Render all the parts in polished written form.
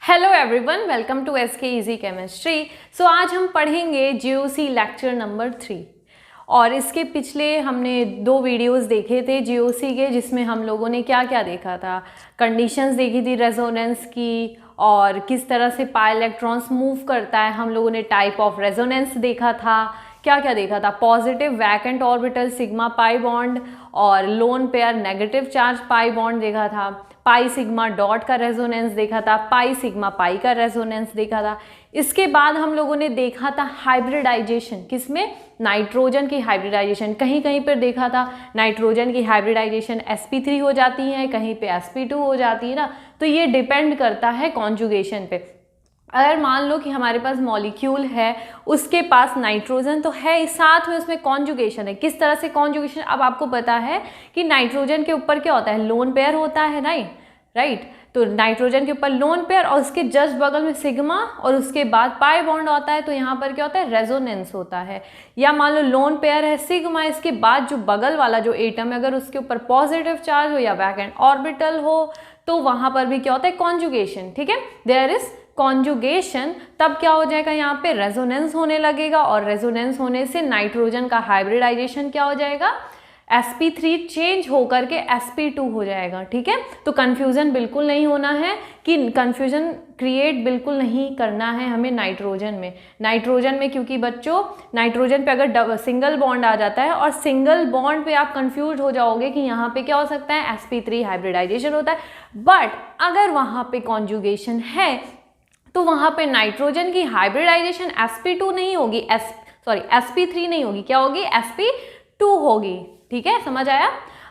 Hello everyone, welcome to SK easy chemistry. So आज हम पढ़ेंगे जीओसी लेक्चर नंबर 3 और इसके पिछले हमने 2 वीडियोस देखे थे जीओसी के, जिसमें हम लोगों ने क्या क्या देखा था। कंडीशंस देखी थी रेजोनेंस की और किस तरह से पाई इलेक्ट्रॉन्स मूव करता है। हम लोगों ने टाइप ऑफ रेजोनेंस देखा था। क्या क्या देखा था? Positive vacant orbital sigma pi bond और lone pair negative charge pi bond देखा था। पाई सिग्मा डॉट का रेजोनेंस देखा था। पाई सिग्मा पाई का रेजोनेंस देखा था। इसके बाद हम लोगों ने देखा था हाइब्रिडाइजेशन, किसमें? नाइट्रोजन की हाइब्रिडाइजेशन। कहीं कहीं पर देखा था नाइट्रोजन की हाइब्रिडाइजेशन sp3 हो जाती है, कहीं पे sp2 हो जाती है ना। तो ये डिपेंड करता है कॉन्जुगेशन पे। अगर मान लो कि हमारे पास मॉलिक्यूल है, उसके पास नाइट्रोजन तो है, साथ में उसमें कॉन्जुगेशन है। किस तरह से कॉन्जुगेशन? अब आपको पता है कि नाइट्रोजन के ऊपर क्या होता है? लोन पेयर होता है, राइट। तो नाइट्रोजन के ऊपर लोन पेयर और उसके जस्ट बगल में सिग्मा और उसके बाद पाई बॉन्ड होता है। तो यहाँ पर क्या होता है? रेजोनेंस होता है। या मान लो लोन पेयर है सिग्मा, इसके बाद जो बगल वाला जो एटम है, अगर उसके ऊपर पॉजिटिव चार्ज हो या वैकेंट ऑर्बिटल हो, तो वहां पर भी क्या होता है? कॉन्जुगेशन। ठीक है, देयर इज कॉन्जुगेशन। तब क्या हो जाएगा? यहाँ पे रेजोनेंस होने लगेगा और रेजोनेंस होने से नाइट्रोजन का हाइब्रिडाइजेशन क्या हो जाएगा? sp3 चेंज होकर के sp2 हो जाएगा। ठीक है, तो कंफ्यूजन बिल्कुल नहीं होना है, कि कंफ्यूजन क्रिएट बिल्कुल नहीं करना है हमें नाइट्रोजन में। क्योंकि बच्चों नाइट्रोजन पे अगर सिंगल बॉन्ड आ जाता है और सिंगल बॉन्ड पे आप कंफ्यूज हो जाओगे कि यहाँ पे क्या हो सकता है? sp3 हाइब्रिडाइजेशन होता है। बट अगर वहाँ पे कॉन्जुगेशन है तो वहां पे नाइट्रोजन की हाइब्रिडाइजेशन sp2 नहीं होगी, sp3 नहीं होगी, क्या होगी? sp2 होगी। ठीक है, समझ आया?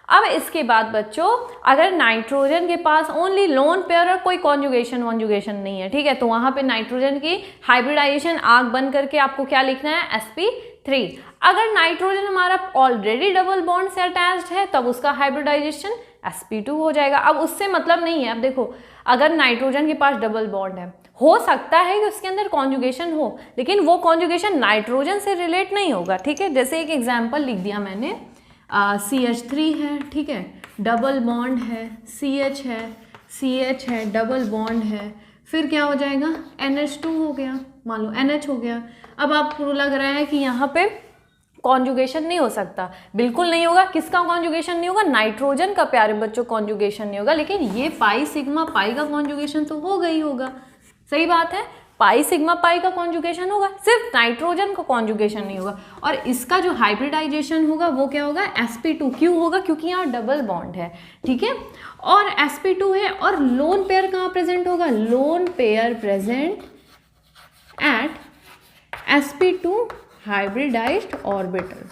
अब इसके बाद बच्चों, अगर नाइट्रोजन के पास ओनली लोन पेयर और कोई कॉन्जुगेशन नहीं है, ठीक है, तो वहां पे नाइट्रोजन की हाइब्रिडाइजेशन आग बन करके आपको क्या लिखना है? sp3। अगर नाइट्रोजन हमारा ऑलरेडी डबल बॉन्ड से अटैच्ड है, तब उसका हाइब्रिडाइजेशन sp2 हो जाएगा। अब उससे मतलब नहीं है। अब देखो, अगर नाइट्रोजन के पास डबल बॉन्ड है, हो सकता है कि उसके अंदर कॉन्जुगेशन हो, लेकिन वो कॉन्जुगेशन नाइट्रोजन से रिलेट नहीं होगा। ठीक है, जैसे एक एग्जांपल लिख दिया मैंने, CH3 है, ठीक है, डबल बॉन्ड है, CH है, डबल बॉन्ड है, फिर क्या हो जाएगा? NH2 हो गया, मान लो NH हो गया। अब आपको लग रहा है कि यहाँ पे कॉन्जुगेशन नहीं हो सकता, बिल्कुल नहीं होगा। किसका कॉन्जुगेशन नहीं होगा? नाइट्रोजन का, प्यारे बच्चों, कॉन्जुगेशन नहीं होगा। लेकिन ये पाई सिग्मा पाई का कॉन्जुगेशन तो हो गई होगा। सही बात है, पाई सिग्मा पाई का कॉन्जुगेशन होगा, सिर्फ नाइट्रोजन का कॉन्जुगेशन नहीं होगा। और इसका जो हाइब्रिडाइजेशन होगा वो क्या होगा? sp2। क्यों होगा? क्योंकि यहाँ डबल बॉन्ड है। ठीक है, और sp2 है। और लोन पेयर कहाँ प्रेजेंट होगा? Lone pair present at sp2 hybridised orbital.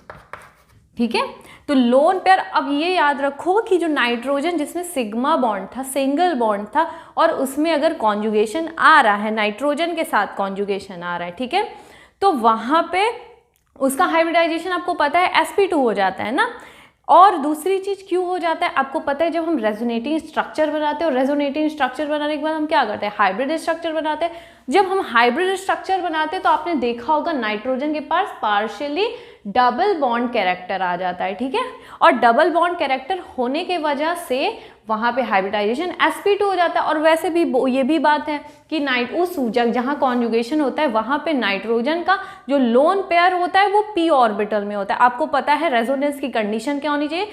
ठीक है, तो लोन पेयर। अब ये याद रखो कि जो नाइट्रोजन जिसमें सिग्मा बॉन्ड था, सिंगल बॉन्ड था, और उसमें अगर कॉन्जुगेशन आ रहा है, नाइट्रोजन के साथ कॉन्जुगेशन आ रहा है, ठीक है, तो वहां पे उसका हाइब्रिडाइजेशन आपको पता है sp2 हो जाता है ना। और दूसरी चीज क्यों हो जाता है आपको पता है? जब हम रेजोनेटिंग स्ट्रक्चर बनाते हैं, और रेजोनेटिंग स्ट्रक्चर बनाने के बाद हम क्या करते हैं? हाइब्रिड स्ट्रक्चर बनाते हैं। जब हम हाइब्रिड स्ट्रक्चर बनाते हैं तो आपने देखा होगा नाइट्रोजन के पास पार्शियली डबल बॉन्ड कैरेक्टर आ जाता है। ठीक है, और डबल बॉन्ड कैरेक्टर होने के वजह से वहां पे हाइब्रिडाइजेशन sp2 हो जाता है। और वैसे भी ये भी बात है कि उस जहाँ कॉन्जुगेशन होता है वहां पे नाइट्रोजन का जो लोन पेयर होता है वो p ऑर्बिटल में होता है। आपको पता है रेजोनेंस की कंडीशन क्या होनी चाहिए?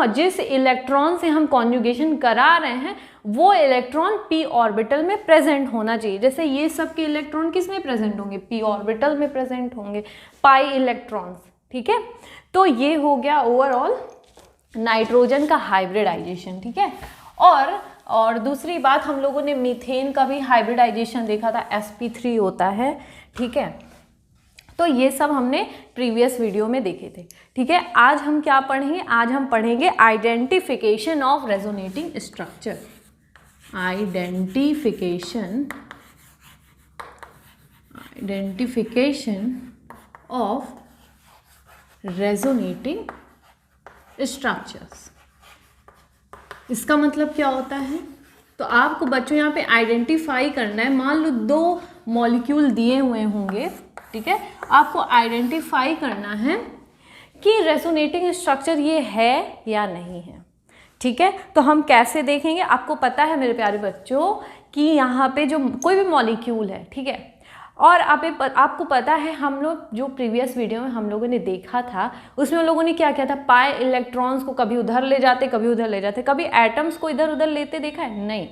जिस इलेक्ट्रॉन से हम कॉन्जुगेशन करा रहे हैं वो इलेक्ट्रॉन p ऑर्बिटल में प्रेजेंट होना चाहिए। जैसे ये सब के इलेक्ट्रॉन किस में प्रेजेंट होंगे? p ऑर्बिटल में प्रेजेंट होंगे, पाई इलेक्ट्रॉन्स। ठीक है, तो ये हो गया ओवरऑल नाइट्रोजन का हाइब्रिडाइजेशन। ठीक है, और दूसरी बात, हम लोगों ने मीथेन का भी हाइब्रिडाइजेशन देखा था, sp3 होता है। ठीक है, तो ये सब हमने प्रीवियस वीडियो में देखे थे। ठीक है, आज हम क्या पढ़ेंगे? आज हम पढ़ेंगे identification of resonating structure. Identification of resonating structures. इसका मतलब क्या होता है? तो आपको बच्चों यहाँ पे आइडेंटिफाई करना है। मान लो 2 मॉलिक्यूल दिए हुए होंगे, ठीक है, आपको आइडेंटिफाई करना है कि रेजोनेटिंग स्ट्रक्चर ये है या नहीं है। ठीक है, तो हम कैसे देखेंगे? आपको पता है मेरे प्यारे बच्चों कि यहाँ पे जो कोई भी मॉलिक्यूल है, ठीक है, और आपको पता है हम लोग जो प्रीवियस वीडियो में हम लोगों ने देखा था उसमें हम लोगों ने क्या किया था, पाई इलेक्ट्रॉन्स को कभी उधर ले जाते कभी उधर ले जाते, कभी एटम्स को इधर उधर लेते देखा है? नहीं।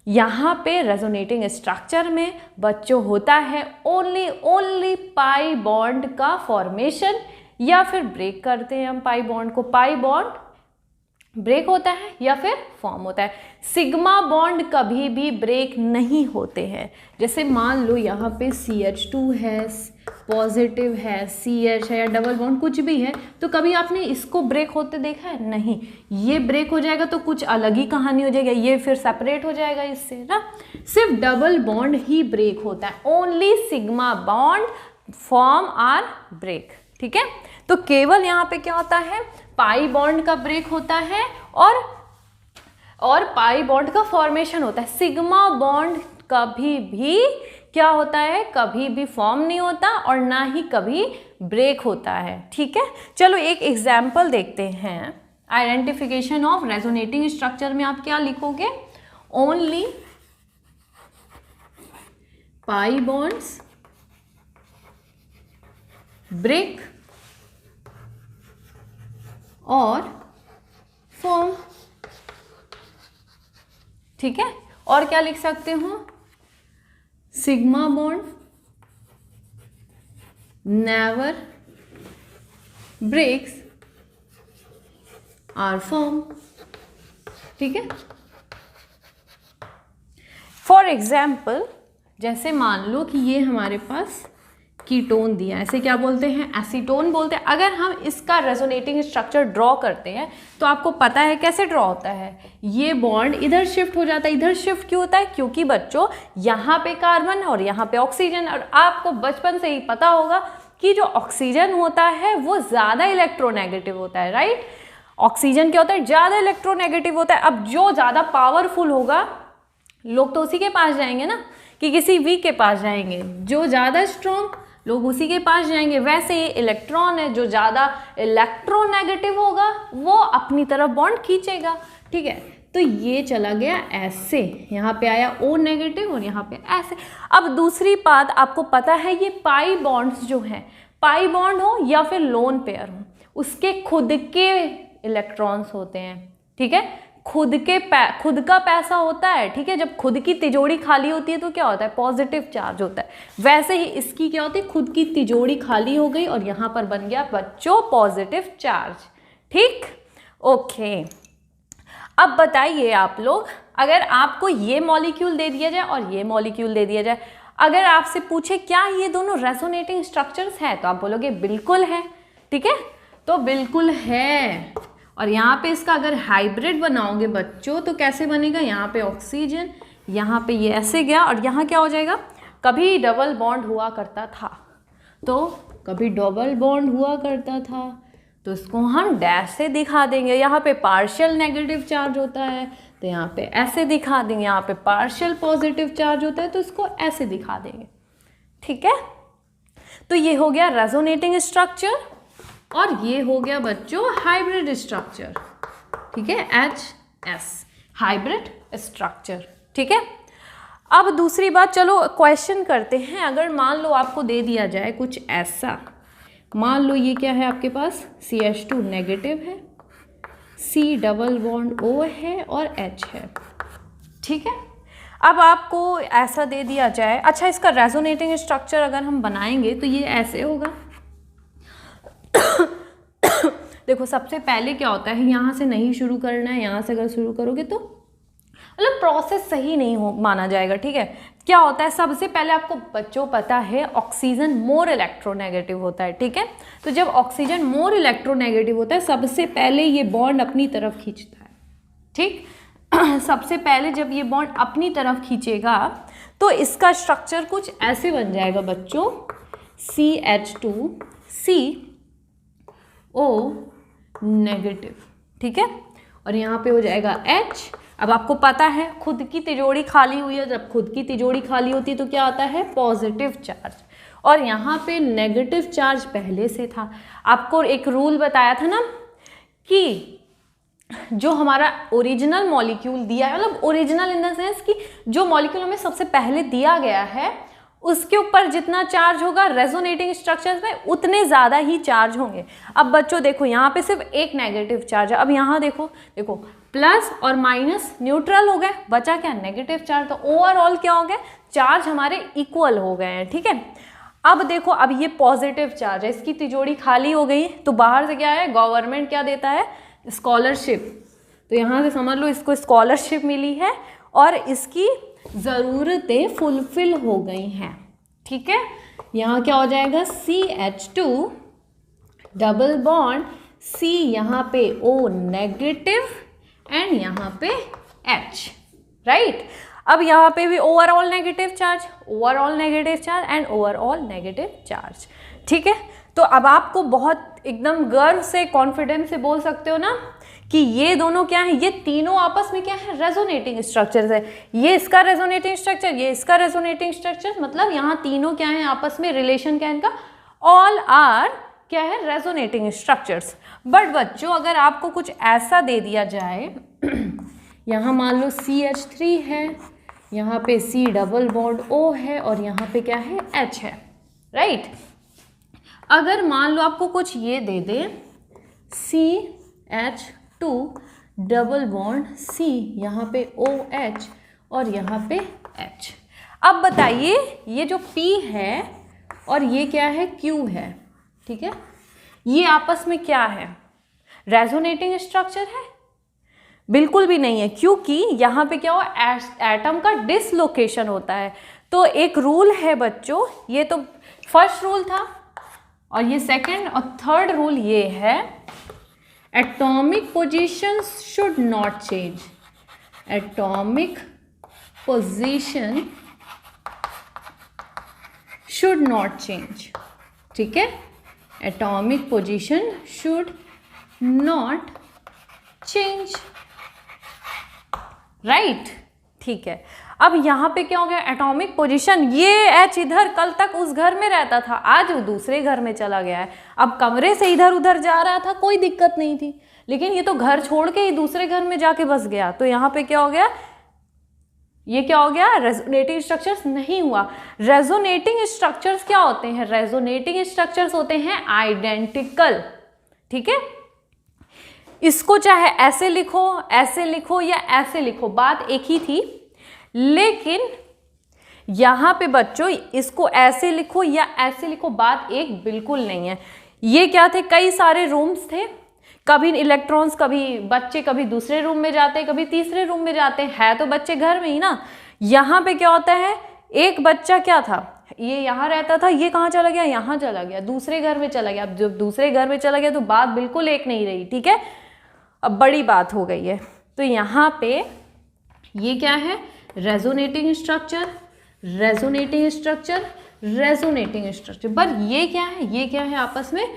यहाँ पे रेजोनेटिंग स्ट्रक्चर में बच्चों होता है ओनली पाई बॉन्ड का फॉर्मेशन, या फिर ब्रेक करते हैं हम पाई बॉन्ड को, पाई बॉन्ड ब्रेक होता है या फिर फॉर्म होता है। सिग्मा बॉन्ड कभी भी ब्रेक नहीं होते हैं। जैसे मान लो यहाँ पे CH2 है, पॉजिटिव है, CH है या डबल बॉन्ड कुछ भी है, तो कभी आपने इसको ब्रेक होते देखा है? नहीं। ये ब्रेक हो जाएगा तो कुछ अलग ही कहानी हो जाएगी, ये फिर सेपरेट हो जाएगा इससे ना। सिर्फ डबल बॉन्ड ही ब्रेक होता है, only sigma bond form or break, ठीक है। तो केवल यहाँ पे क्या होता है, पाई बॉन्ड का ब्रेक होता है और पाई बॉन्ड का फॉर्मेशन होता है। सिग्मा बॉन्ड कभी भी क्या होता है, कभी भी फॉर्म नहीं होता और ना ही कभी ब्रेक होता है, ठीक है। चलो एक एग्जाम्पल देखते हैं। आइडेंटिफिकेशन ऑफ रेजोनेटिंग स्ट्रक्चर में आप क्या लिखोगे, ओनली पाई बॉन्ड्स ब्रेक और फॉर्म, ठीक है। और क्या लिख सकते हो, sigma bond never breaks or form, ठीक है। फॉर एग्जाम्पल जैसे मान लो कि ये हमारे पास कीटोन दिया, ऐसे क्या बोलते हैं, एसीटोन बोलते हैं। अगर हम इसका रेजोनेटिंग स्ट्रक्चर ड्रॉ करते हैं तो आपको पता है कैसे ड्रॉ होता है, ये बॉन्ड इधर शिफ्ट हो जाता है। इधर शिफ्ट क्यों होता है, क्योंकि बच्चों यहाँ पे कार्बन और यहाँ पे ऑक्सीजन, और आपको बचपन से ही पता होगा कि जो ऑक्सीजन होता है वो ज़्यादा इलेक्ट्रोनेगेटिव होता है, राइट। ऑक्सीजन क्या होता है, ज़्यादा इलेक्ट्रोनेगेटिव होता है। अब जो ज़्यादा पावरफुल होगा लोग तो उसी के पास जाएंगे ना, कि किसी वीक के पास जाएंगे। जो ज़्यादा स्ट्रॉन्ग लोग उसी के पास जाएंगे। वैसे ही इलेक्ट्रॉन है, जो ज़्यादा इलेक्ट्रोनेगेटिव होगा वो अपनी तरफ बॉन्ड खींचेगा, ठीक है। तो ये चला गया ऐसे, यहाँ पे आया O नेगेटिव और यहाँ पे ऐसे। अब दूसरी बात आपको पता है, ये पाई बॉन्ड्स जो हैं, पाई बॉन्ड हो या फिर लोन पेयर हो, उसके खुद के इलेक्ट्रॉन्स होते हैं, ठीक है। खुद का पैसा होता है, ठीक है। जब खुद की तिजोरी खाली होती है तो क्या होता है, पॉजिटिव चार्ज होता है। वैसे ही इसकी क्या होती है, खुद की तिजोरी खाली हो गई और यहाँ पर बन गया बच्चों पॉजिटिव चार्ज, ठीक, ओके। अब बताइए आप लोग, अगर आपको ये मॉलिक्यूल दे दिया जाए और ये मॉलिक्यूल दे दिया जाए, अगर आपसे पूछे क्या ये दोनों रेजोनेटिंग स्ट्रक्चर्स हैं, तो आप बोलोगे बिल्कुल है, ठीक है। तो बिल्कुल है। और यहाँ पे इसका अगर हाइब्रिड बनाओगे बच्चों तो कैसे बनेगा, यहाँ पे ऑक्सीजन, यहाँ पे ये ऐसे गया और यहाँ क्या हो जाएगा, कभी डबल बॉन्ड हुआ करता था तो कभी डबल बॉन्ड हुआ करता था तो इसको हम डैश से दिखा देंगे। यहाँ पे पार्शियल नेगेटिव चार्ज होता है तो यहाँ पे ऐसे दिखा देंगे, यहाँ पे पार्शियल पॉजिटिव चार्ज होता है तो इसको ऐसे दिखा देंगे, ठीक है। तो ये हो गया रेजोनेटिंग स्ट्रक्चर और ये हो गया बच्चों हाइब्रिड स्ट्रक्चर, ठीक है, HS हाइब्रिड स्ट्रक्चर, ठीक है। अब दूसरी बात, चलो क्वेश्चन करते हैं। अगर मान लो आपको दे दिया जाए कुछ ऐसा, मान लो ये क्या है आपके पास, CH2 नेगेटिव है, C डबल बॉन्ड O है और H है, ठीक है। अब आपको ऐसा दे दिया जाए, अच्छा इसका रेजोनेटिंग स्ट्रक्चर अगर हम बनाएंगे तो ये ऐसे होगा। देखो सबसे पहले क्या होता है, यहाँ से नहीं शुरू करना है, यहाँ से अगर शुरू करोगे तो मतलब प्रोसेस सही नहीं हो माना जाएगा, ठीक है। क्या होता है, सबसे पहले आपको बच्चों पता है ऑक्सीजन मोर इलेक्ट्रोनेगेटिव होता है, ठीक है। तो जब ऑक्सीजन मोर इलेक्ट्रोनेगेटिव होता है सबसे पहले ये बॉन्ड अपनी तरफ खींचता है, ठीक। सबसे पहले जब ये बॉन्ड अपनी तरफ खींचेगा तो इसका स्ट्रक्चर कुछ ऐसे बन जाएगा बच्चों, CH2 CO नेगेटिव, ठीक है। और यहाँ पे हो जाएगा H। अब आपको पता है खुद की तिजोरी खाली हुई है, जब खुद की तिजोरी खाली होती है तो क्या आता है, पॉजिटिव चार्ज, और यहाँ पे नेगेटिव चार्ज पहले से था। आपको एक रूल बताया था ना कि जो हमारा ओरिजिनल मॉलिक्यूल दिया है, मतलब ओरिजिनल इन द सेंस कि जो मॉलिक्यूल हमें सबसे पहले दिया गया है उसके ऊपर जितना चार्ज होगा रेजोनेटिंग स्ट्रक्चर्स में उतने ज़्यादा ही चार्ज होंगे। अब बच्चों देखो यहाँ पे सिर्फ एक नेगेटिव चार्ज है, अब यहाँ देखो प्लस और माइनस न्यूट्रल हो गए, बचा क्या, नेगेटिव चार्ज। तो ओवरऑल क्या हो गया, चार्ज हमारे इक्वल हो गए हैं, ठीक है। अब देखो, अब ये पॉजिटिव चार्ज है, इसकी तिजोरी खाली हो गई, तो बाहर से क्या है, गवर्नमेंट क्या देता है, स्कॉलरशिप। तो यहाँ से समझ लो इसको स्कॉलरशिप मिली है और इसकी ज़रूरतें फुलफिल हो गई हैं, ठीक है। यहाँ क्या हो जाएगा, CH2 डबल बॉन्ड C, यहाँ पे O नेगेटिव एंड यहाँ पे H, राइट। अब यहाँ पे भी overall negative charge, overall negative charge and overall negative charge, ठीक है। तो अब आपको बहुत एकदम गर्व से, कॉन्फिडेंस से बोल सकते हो ना कि ये दोनों क्या है, ये तीनों आपस में क्या है, रेजोनेटिंग स्ट्रक्चर्स है। ये इसका रेजोनेटिंग स्ट्रक्चर, ये इसका रेजोनेटिंग स्ट्रक्चर, मतलब यहाँ तीनों क्या है आपस में, रिलेशन क्या है इनका, ऑल आर क्या है, रेजोनेटिंग स्ट्रक्चर्स। बट बच्चों अगर आपको कुछ ऐसा दे दिया जाए, यहाँ मान लो CH3 है, यहाँ पे C डबल बॉन्ड O है और यहाँ पे क्या है, H है, राइट। अगर मान लो आपको कुछ ये दे दे, CH2 डबल बॉन्ड C, यहाँ पे OH और यहाँ पे H। अब बताइए ये जो P है और ये क्या है, Q है, ठीक है, ये आपस में क्या है, रेजोनेटिंग स्ट्रक्चर है? बिल्कुल भी नहीं है, क्योंकि यहाँ पे क्या हो, एटम का डिसलोकेशन होता है। तो एक रूल है बच्चों, ये तो फर्स्ट रूल था और ये सेकंड और थर्ड रूल ये है, atomic position should not change, atomic position should not change, ठीक है, atomic position should not change, right, ठीक है। अब यहाँ पे क्या हो गया, एटॉमिक पोजीशन, ये H इधर कल तक उस घर में रहता था, आज वो दूसरे घर में चला गया है। अब कमरे से इधर उधर जा रहा था, कोई दिक्कत नहीं थी, लेकिन ये तो घर छोड़ के ही दूसरे घर में जाके बस गया। तो यहाँ पे क्या हो गया, ये क्या हो गया, रेजोनेटिंग स्ट्रक्चर्स नहीं हुआ। रेजोनेटिंग स्ट्रक्चर्स क्या होते हैं, रेजोनेटिंग स्ट्रक्चर्स होते हैं आइडेंटिकल, ठीक है। इसको चाहे ऐसे लिखो या ऐसे लिखो, बात एक ही थी। लेकिन यहाँ पे बच्चों इसको ऐसे लिखो या ऐसे लिखो, बात एक बिल्कुल नहीं है। ये क्या थे, कई सारे रूम्स थे, कभी इलेक्ट्रॉन्स, कभी बच्चे कभी दूसरे रूम में जाते, कभी तीसरे रूम में जाते हैं, तो बच्चे घर में ही ना। यहाँ पे क्या होता है, एक बच्चा क्या था, ये यहाँ रहता था, ये कहाँ चला गया, यहाँ चला गया, दूसरे घर में चला गया। अब जब दूसरे घर में चला गया तो बात बिल्कुल एक नहीं रही, ठीक है, अब बड़ी बात हो गई है। तो यहाँ पे ये क्या है, resonating structure, resonating structure, resonating structure. पर ये क्या है, ये क्या है, आपस में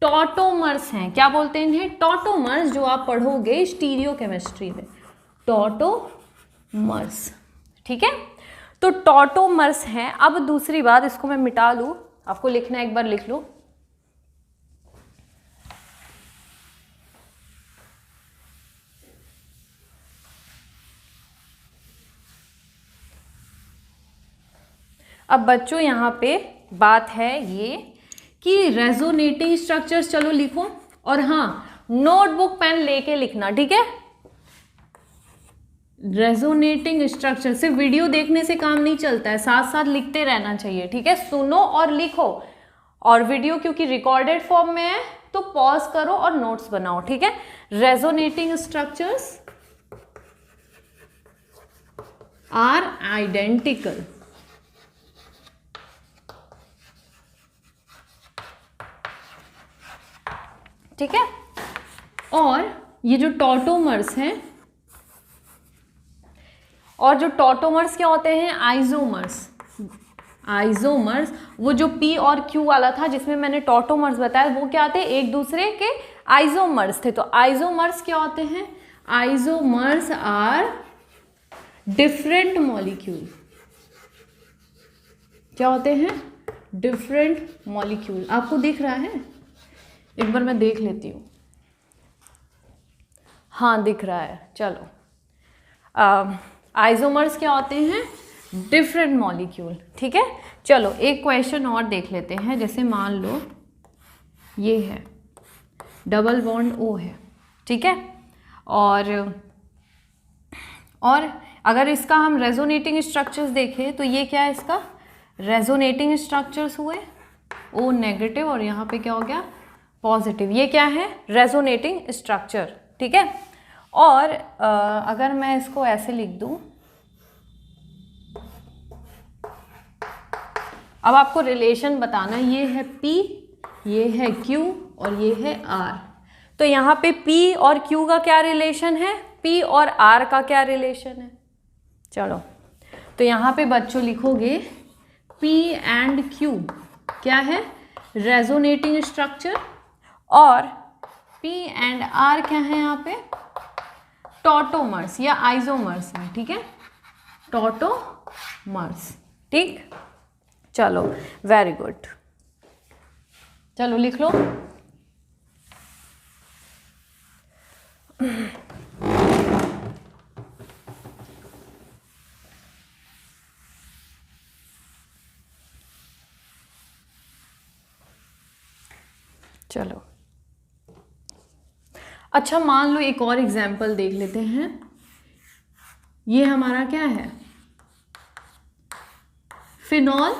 टॉटोमर्स हैं। क्या बोलते हैं इन्हें, टॉटोमर्स, जो आप पढ़ोगे स्टीरियो केमिस्ट्री में, टॉटोमर्स, ठीक है। तो टॉटोमर्स हैं। अब दूसरी बात, इसको मैं मिटा लूँ, आपको लिखना एक बार लिख लो। अब बच्चों यहाँ पे बात है ये कि रेजोनेटिंग स्ट्रक्चर्स, चलो लिखो, और हाँ नोटबुक पेन लेके लिखना, ठीक है। रेजोनेटिंग स्ट्रक्चर, सिर्फ वीडियो देखने से काम नहीं चलता है, साथ साथ लिखते रहना चाहिए, ठीक है। सुनो और लिखो, और वीडियो क्योंकि रिकॉर्डेड फॉर्म में है तो पॉज करो और नोट्स बनाओ, ठीक है। रेजोनेटिंग स्ट्रक्चर्स आर आइडेंटिकल, ठीक है। और ये जो टॉटोमर्स हैं, और जो टॉटोमर्स क्या होते हैं, आइसोमर्स, आइसोमर्स, वो जो P और Q वाला था जिसमें मैंने टॉटोमर्स बताया, वो क्या थे, एक दूसरे के आइसोमर्स थे। तो आइसोमर्स क्या होते हैं, आइसोमर्स आर डिफरेंट मॉलिक्यूल, क्या होते हैं, डिफरेंट मॉलिक्यूल। आपको दिख रहा है, एक बार मैं देख लेती हूँ। हाँ दिख रहा है। चलो, आइसोमर्स क्या होते हैं? Different molecule. ठीक है, चलो एक क्वेश्चन और देख लेते हैं। जैसे मान लो ये है डबल बॉन्ड O है, ठीक है, और अगर इसका हम रेजोनेटिंग स्ट्रक्चर्स देखें तो ये क्या है? इसका रेजोनेटिंग स्ट्रक्चर्स हुए O नेगेटिव और यहाँ पे क्या हो गया? पॉजिटिव। ये क्या है? Resonating structure. ठीक है, और अगर मैं इसको ऐसे लिख दूं, अब आपको रिलेशन बताना, ये है P, ये है Q और ये है R। तो यहाँ पे P और Q का क्या रिलेशन है? P और R का क्या रिलेशन है? चलो, तो यहाँ पे बच्चों लिखोगे P एंड Q क्या है? रेजोनेटिंग स्ट्रक्चर, और P एंड R क्या है यहाँ पे? टॉटोमर्स या आइसोमर्स है। ठीक है, टॉटोमर्स। ठीक, चलो वेरी गुड। चलो लिख लो। चलो, अच्छा मान लो एक और एग्जाम्पल देख लेते हैं। ये हमारा क्या है? Phenol,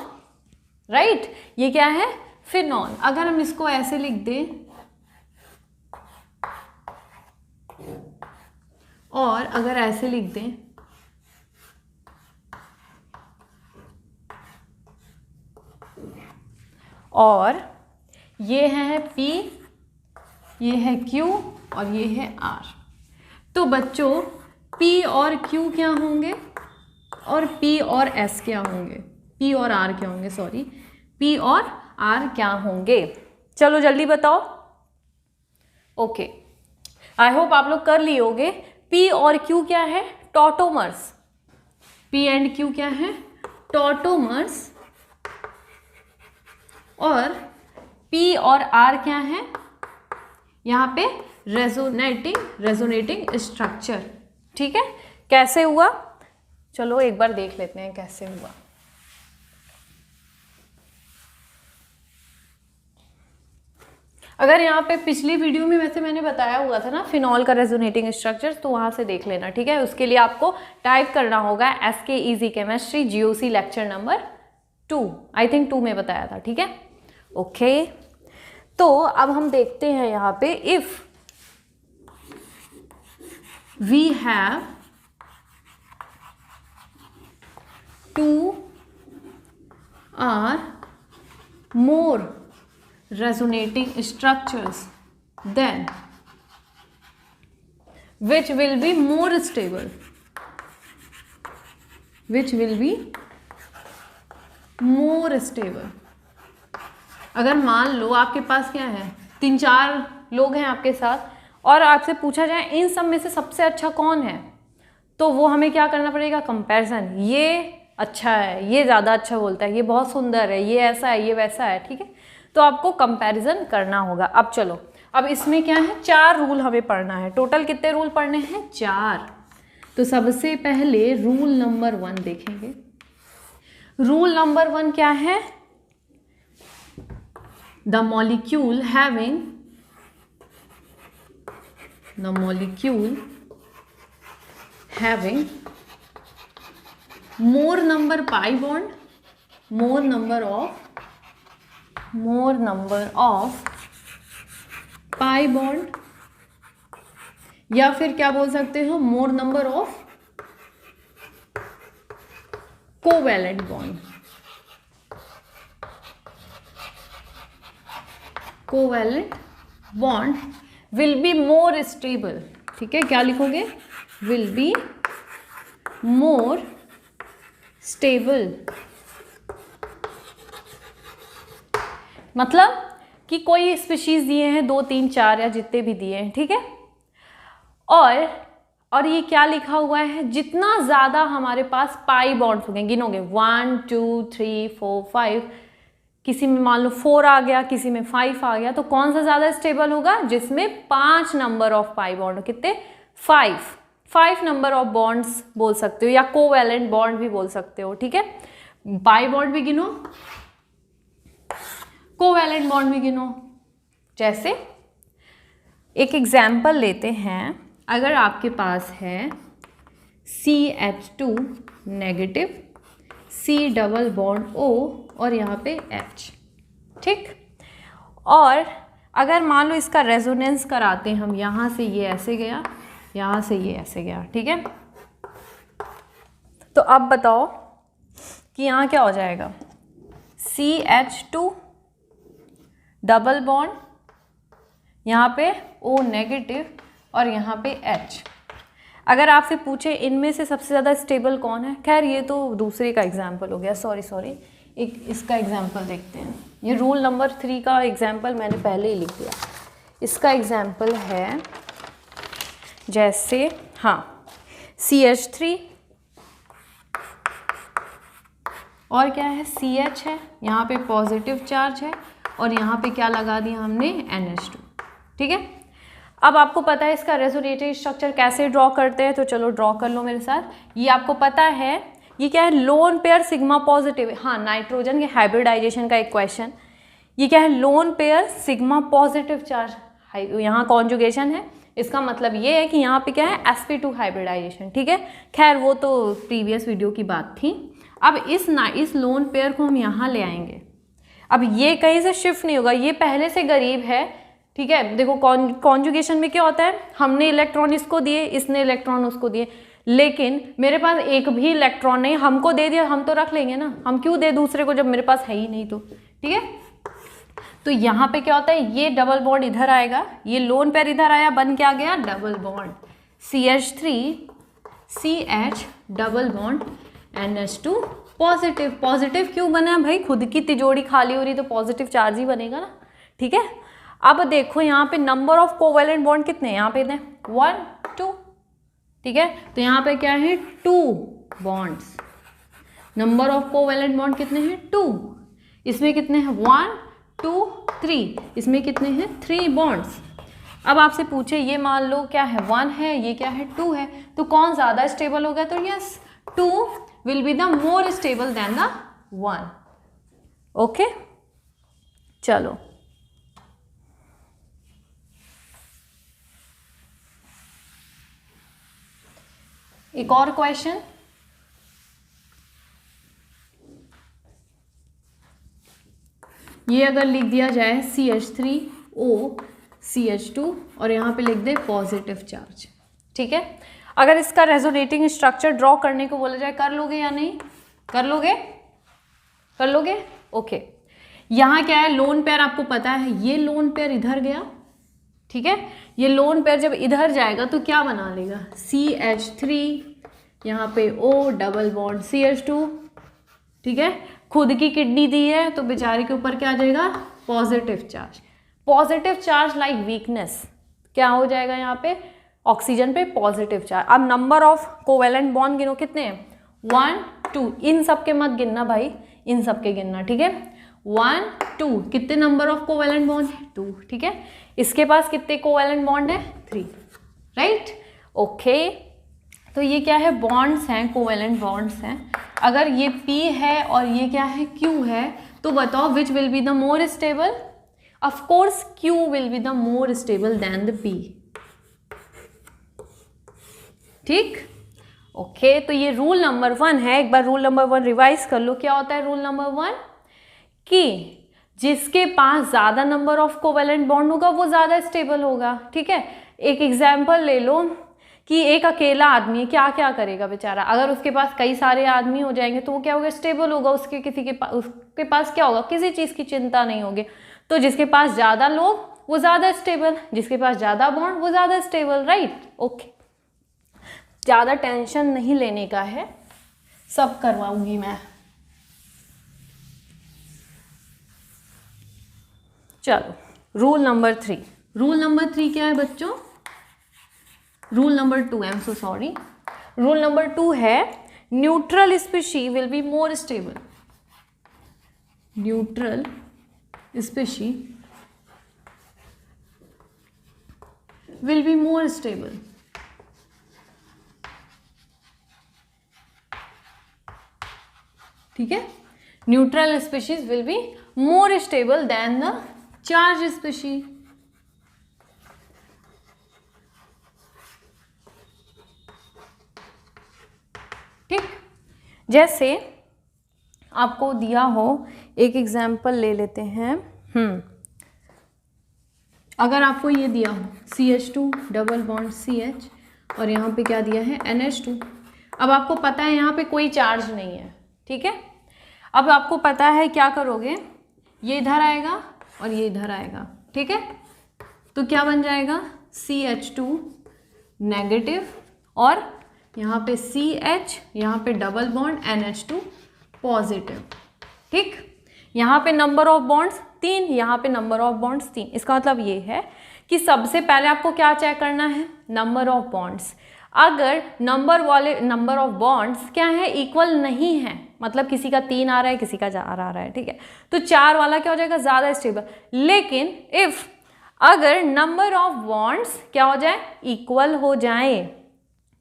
right? ये क्या है? फिनॉल। अगर हम इसको ऐसे लिख दें और अगर ऐसे लिख दें, और ये है P, ये है Q और ये है R, तो बच्चों P और Q क्या होंगे और P और S क्या होंगे? P और R क्या होंगे? सॉरी, P और R क्या होंगे? चलो जल्दी बताओ। ओके, आई होप आप लोग कर लिए होगे। P और Q क्या है? टॉटोमर्स। P एंड Q क्या है? टॉटोमर्स। और P और R क्या है? यहाँ पे रेजोनेटिंग स्ट्रक्चर। ठीक है, कैसे हुआ? चलो एक बार देख लेते हैं कैसे हुआ। अगर यहाँ पे पिछली वीडियो में वैसे मैंने बताया हुआ था ना फिनॉल का रेजोनेटिंग स्ट्रक्चर, तो वहाँ से देख लेना। ठीक है, उसके लिए आपको टाइप करना होगा SK easy chemistry GOC lecture number 2, I think 2 में बताया था। ठीक है, ओके। तो अब हम देखते हैं यहाँ पे, if we have 2 or more resonating structures, then which will be more stable? Which will be more stable? अगर मान लो आपके पास क्या है, 3-4 लोग हैं आपके साथ, और आपसे पूछा जाए इन सब में से सबसे अच्छा कौन है, तो वो हमें क्या करना पड़ेगा? कंपैरिजन। ये अच्छा है, ये ज़्यादा अच्छा बोलता है, ये बहुत सुंदर है, ये ऐसा है, ये वैसा है। ठीक है, तो आपको कंपैरिजन करना होगा। अब चलो, अब इसमें क्या है? 4 रूल हमें पढ़ना है। टोटल कितने रूल पढ़ने हैं? 4। तो सबसे पहले रूल नंबर 1 देखेंगे। रूल नंबर 1 क्या है? The molecule having more number pi bond, more number of pi bond, या फिर क्या बोल सकते हो? more number of covalent bond. Covalent bond will be more stable. ठीक है, क्या लिखोगे? Will be more stable. मतलब कि कोई स्पीशीज दिए हैं 2, 3, 4 या जितने भी दिए हैं। ठीक है, और ये क्या लिखा हुआ है? जितना ज़्यादा हमारे पास पाई बॉन्ड्स होंगे, गिनोगे 1, 2, 3, 4, 5, किसी में मान लो 4 आ गया, किसी में 5 आ गया, तो कौन सा ज़्यादा स्टेबल होगा? जिसमें 5 नंबर ऑफ पाई बॉन्ड। कितने? फाइव नंबर ऑफ बॉन्ड्स बोल सकते हो या कोवैलेंट बॉन्ड भी बोल सकते हो, ठीक है। बाई बॉन्ड भी गिनो, कोवैलेंट बॉन्ड भी गिनो। जैसे एक एग्जाम्पल लेते हैं, अगर आपके पास है CH2 negative, C double bond O और यहाँ पे H, ठीक। और अगर मान लो इसका रेजोनेंस कराते हैं हम, यहाँ से ये ऐसे गया, यहाँ से ये ऐसे गया, ठीक है। तो अब बताओ कि यहाँ क्या हो जाएगा, CH2 डबल बॉन्ड, यहाँ पे O नेगेटिव और यहाँ पे H। अगर आपसे पूछे इनमें से सबसे ज़्यादा स्टेबल कौन है, खैर ये तो दूसरे का एग्जाम्पल हो गया, सॉरी, एक इसका एग्जाम्पल देखते हैं। ये रूल नंबर 3 का एग्जाम्पल मैंने पहले ही लिख दिया। इसका एग्जाम्पल है जैसे, हाँ, CH3 और क्या है, CH है, यहाँ पे पॉजिटिव चार्ज है और यहाँ पे क्या लगा दिया हमने, NH2, ठीक है। अब आपको पता है इसका रेजोनेटिव स्ट्रक्चर कैसे ड्रॉ करते हैं, तो चलो ड्रॉ कर लो मेरे साथ। ये आपको पता है ये क्या है, लोन पेयर सिग्मा पॉजिटिव, हाँ, नाइट्रोजन के हाइब्रिडाइजेशन का एक क्वेश्चन। ये क्या है, lone pair sigma positive charge, यहाँ कॉन्जुगेशन है, इसका मतलब ये है कि यहाँ पे क्या है, sp2 हाइब्रिडाइजेशन, ठीक है। खैर वो तो प्रीवियस वीडियो की बात थी। अब इस लोन पेयर को हम यहाँ ले आएंगे। अब ये कहीं से शिफ्ट नहीं होगा, ये पहले से करीब है, ठीक है। देखो कॉन्जुगेशन में क्या होता है, हमने इलेक्ट्रॉन इसको दिए, इसने इलेक्ट्रॉन उसको दिए, लेकिन मेरे पास एक भी इलेक्ट्रॉन नहीं, हमको दे दिया, हम तो रख लेंगे ना, हम क्यों दे दूसरे को जब मेरे पास है ही नहीं, तो ठीक है। तो यहाँ पे क्या होता है, ये डबल बॉन्ड इधर आएगा, ये लोन पेयर इधर आया, बन क्या गया, double bond CH3 CH double bond NH2 positive. Positive क्यों बना भाई, खुद की तिजोरी खाली हो रही तो पॉजिटिव चार्ज ही बनेगा ना, ठीक है। अब देखो यहाँ पे नंबर ऑफ कोवैलेंट बॉन्ड कितने हैं, यहाँ पे 1 2, ठीक है। तो यहाँ पे क्या है, 2 bonds. Number of covalent bond कितने हैं, 2। इसमें कितने हैं, 1 2 3, इसमें कितने हैं, 3 बॉन्ड्स। अब आपसे पूछे ये मान लो क्या है, 1 है, ये क्या है, 2 है, तो कौन ज़्यादा स्टेबल होगा, तो yes 2 will be the more stable then the 1, okay. चलो एक और क्वेश्चन, ये अगर लिख दिया जाए CH3O CH2 और यहाँ पे लिख दे पॉजिटिव चार्ज, ठीक है। अगर इसका रेजोनेटिंग स्ट्रक्चर ड्रॉ करने को बोला जाए, कर लोगे या नहीं, कर लोगे, ओके। यहाँ क्या है, लोन पेयर आपको पता है, ये लोन पेयर इधर गया, ठीक है। ये लोन पेयर जब इधर जाएगा तो क्या बना लेगा, CH3, यहाँ पे O डबल बॉन्ड CH2, ठीक है। खुद की किडनी दी है तो बेचारे के ऊपर क्या आ जाएगा, positive charge. Positive charge like weakness, क्या हो जाएगा यहाँ पे, ऑक्सीजन पे पॉजिटिव चार्ज। अब नंबर ऑफ कोवैलेंट बॉन्ड गिनो, कितने हैं, 1 2, इन सब के मत गिनना भाई, इन सब के गिनना, ठीक है। 1 2, कितने नंबर ऑफ कोवैलेंट बॉन्ड है, 2, ठीक है। इसके पास कितने कोवैलेंट बॉन्ड है, 3, राइट, ओके। तो ये क्या है, बॉन्ड्स हैं, कोवैलेंट बॉन्ड्स हैं। अगर ये P है और ये क्या है, Q है, तो बताओ which will be the more stable, of course Q will be the more stable then the P, ठीक, ओके। तो ये रूल नंबर 1 है, एक बार रूल नंबर 1 रिवाइज कर लो। क्या होता है रूल नंबर 1, कि जिसके पास ज़्यादा नंबर ऑफ कोवैलेंट बॉन्ड होगा वो ज़्यादा स्टेबल होगा, ठीक है। एक एग्जाम्पल ले लो कि एक अकेला आदमी क्या क्या करेगा बेचारा, अगर उसके पास कई सारे आदमी हो जाएंगे तो वो क्या होगा, स्टेबल होगा, उसके पास क्या होगा, किसी चीज़ की चिंता नहीं होगी। तो जिसके पास ज़्यादा लोग वो ज़्यादा स्टेबल, जिसके पास ज़्यादा बॉन्ड वो ज़्यादा स्टेबल, राइट, ओके। ज़्यादा टेंशन नहीं लेने का है, सब करवाऊंगी मैं। चलो रूल नंबर 3, रूल नंबर 3 क्या है बच्चों, rule number 2, I am so sorry, rule number 2 है neutral species will be more stable, neutral species will be more stable, ठीक है, neutral species will be more stable then the charge species. ठीक, जैसे आपको दिया हो, एक एग्जाम्पल ले लेते हैं। अगर आपको ये दिया हो CH2 डबल बॉन्ड CH और यहाँ पे क्या दिया है NH2। अब आपको पता है यहाँ पे कोई चार्ज नहीं है, ठीक है। अब आपको पता है क्या करोगे, ये इधर आएगा और ये इधर आएगा, ठीक है। तो क्या बन जाएगा, CH2 नेगेटिव और यहाँ पे CH, यहाँ पे डबल बॉन्ड NH2 पॉजिटिव। ठीक, यहाँ पे नंबर ऑफ बॉन्ड्स 3, यहाँ पे नंबर ऑफ बॉन्ड्स 3। इसका मतलब ये है कि सबसे पहले आपको क्या चेक करना है, नंबर ऑफ बॉन्ड्स। अगर नंबर ऑफ बॉन्ड्स क्या है, इक्वल नहीं है, मतलब किसी का 3 आ रहा है, किसी का 4 आ रहा है, ठीक है, तो 4 वाला क्या हो जाएगा, ज़्यादा स्टेबल। लेकिन इफ़ अगर नंबर ऑफ बॉन्ड्स क्या हो जाए, इक्वल हो जाए,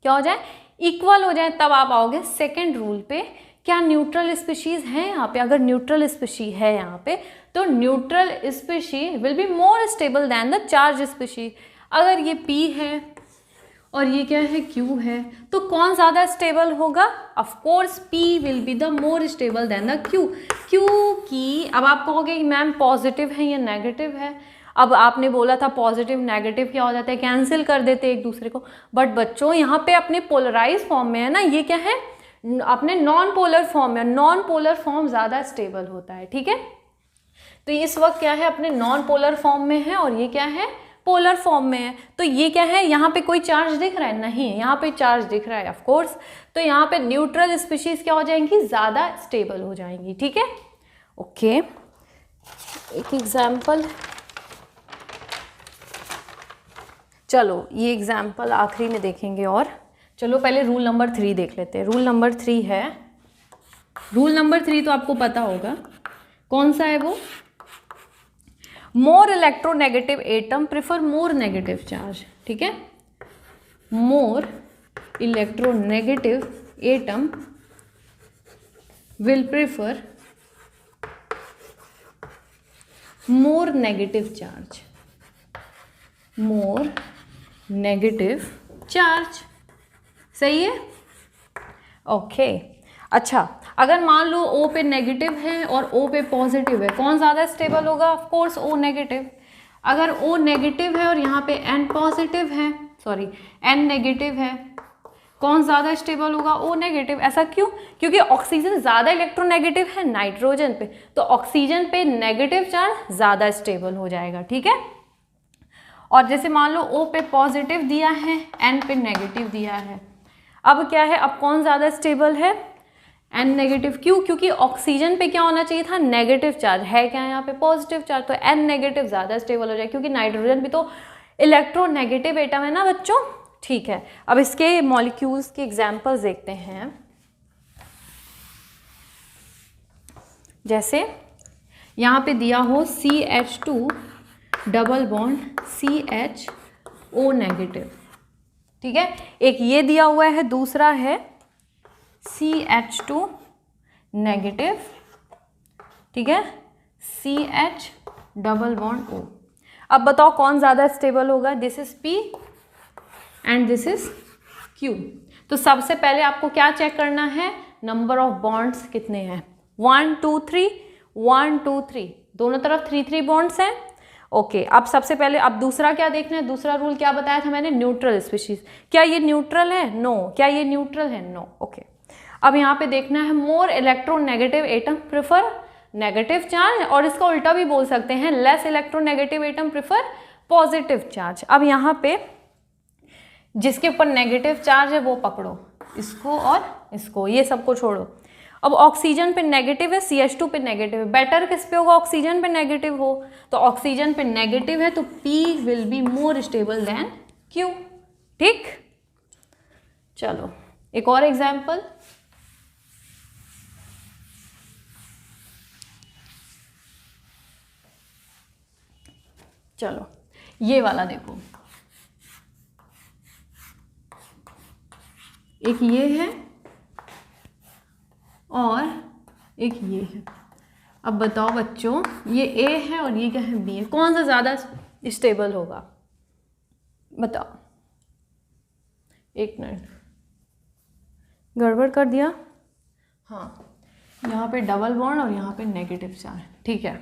क्या हो जाए, इक्वल हो जाए, तब आप आओगे सेकेंड रूल पे। क्या न्यूट्रल स्पीशीज है यहाँ पे? अगर न्यूट्रल स्पीशी है यहाँ पे, तो neutral species will be more stable then the charge species. अगर ये P है और ये क्या है, Q है, तो कौन ज़्यादा स्टेबल होगा? Of course P will be the more stable then the Q। क्योंकि अब आप कहोगे कि मैम पॉजिटिव है या नेगेटिव है। अब आपने बोला था पॉजिटिव नेगेटिव क्या हो जाता है, कैंसिल कर देते एक दूसरे को। बट बच्चों यहाँ पे अपने पोलराइज फॉर्म में है ना, ये क्या है, अपने नॉन पोलर फॉर्म में। नॉन पोलर फॉर्म ज़्यादा स्टेबल होता है, ठीक है। तो इस वक्त क्या है, अपने नॉन पोलर फॉर्म में है और ये क्या है, पोलर फॉर्म में है। तो ये क्या है, यहाँ पे कोई चार्ज दिख रहा है? नहीं, यहाँ पे चार्ज दिख रहा है ऑफ कोर्स। तो यहाँ पे न्यूट्रल स्पीशीज क्या हो जाएंगी, ज़्यादा स्टेबल हो जाएंगी, ठीक है। ओके, एक एग्जाम्पल, चलो ये एग्जाम्पल आखिरी में देखेंगे। और चलो पहले रूल नंबर 3 देख लेते हैं। रूल नंबर 3 है, रूल नंबर 3 तो आपको पता होगा कौन सा है वो, more electronegative atom prefer more negative charge, ठीक है। More electronegative atom will prefer more negative charge, more negative charge, सही है। ओके, अच्छा, अगर मान लो O पे नेगेटिव है और O पे पॉजिटिव है, कौन ज़्यादा स्टेबल होगा? Of course O negative. अगर O नेगेटिव है और यहाँ पे N पॉजिटिव है, सॉरी N नेगेटिव है, कौन ज़्यादा स्टेबल होगा? O negative. ऐसा क्यों? क्योंकि ऑक्सीजन ज़्यादा इलेक्ट्रोनेगेटिव है नाइट्रोजन पे, तो ऑक्सीजन पे नेगेटिव चार्ज ज़्यादा स्टेबल हो जाएगा, ठीक है। और जैसे मान लो O पे पॉजिटिव दिया है, N पे नेगेटिव दिया है, अब क्या है, अब कौन ज़्यादा स्टेबल है? N negative. क्यों? क्योंकि ऑक्सीजन पे क्या होना चाहिए था, नेगेटिव चार्ज, है क्या यहाँ पे पॉजिटिव चार्ज, तो N नेगेटिव ज़्यादा स्टेबल हो जाए, क्योंकि नाइट्रोजन भी तो इलेक्ट्रोनेगेटिव एटम है ना बच्चों। ठीक है, अब इसके मॉलिक्यूल्स के एग्जाम्पल्स देखते हैं। जैसे यहाँ पे दिया हो CH2 double bond CHO negative, ठीक है। एक ये दिया हुआ है, दूसरा है CH2 नेगेटिव, ठीक है, CH डबल बॉन्ड O। अब बताओ कौन ज़्यादा स्टेबल होगा? This is P and this is Q। तो सबसे पहले आपको क्या चेक करना है, नंबर ऑफ बॉन्ड्स कितने हैं, 1 2 3, 1 2 3, दोनों तरफ 3 3 बॉन्ड्स हैं। ओके, अब सबसे पहले, अब दूसरा क्या देखना है, दूसरा रूल क्या बताया था मैंने, न्यूट्रल स्पीशीज। क्या ये न्यूट्रल है? नो। क्या ये न्यूट्रल है? नो। ओके, अब यहाँ पे देखना है more electronegative atom prefer negative charge, और इसका उल्टा भी बोल सकते हैं, less electronegative atom prefer positive charge. अब यहाँ पे जिसके ऊपर नेगेटिव चार्ज है वो पकड़ो, इसको और इसको, ये सबको छोड़ो। अब ऑक्सीजन पे नेगेटिव है, CH2 पे नेगेटिव है, बेटर किस पे होगा, ऑक्सीजन पे नेगेटिव हो, तो ऑक्सीजन पे नेगेटिव है तो P will be more stable then Q, ठीक। चलो एक और एग्जाम्पल, चलो ये वाला देखो, एक ये है और एक ये है। अब बताओ बच्चों, ये ए है और ये क्या है, बी है, कौन सा ज़्यादा स्टेबल होगा बताओ। एक मिनट, गड़बड़ कर दिया। हाँ, यहाँ पे डबल बॉन्ड और यहाँ पे नेगेटिव चार्ज, ठीक है।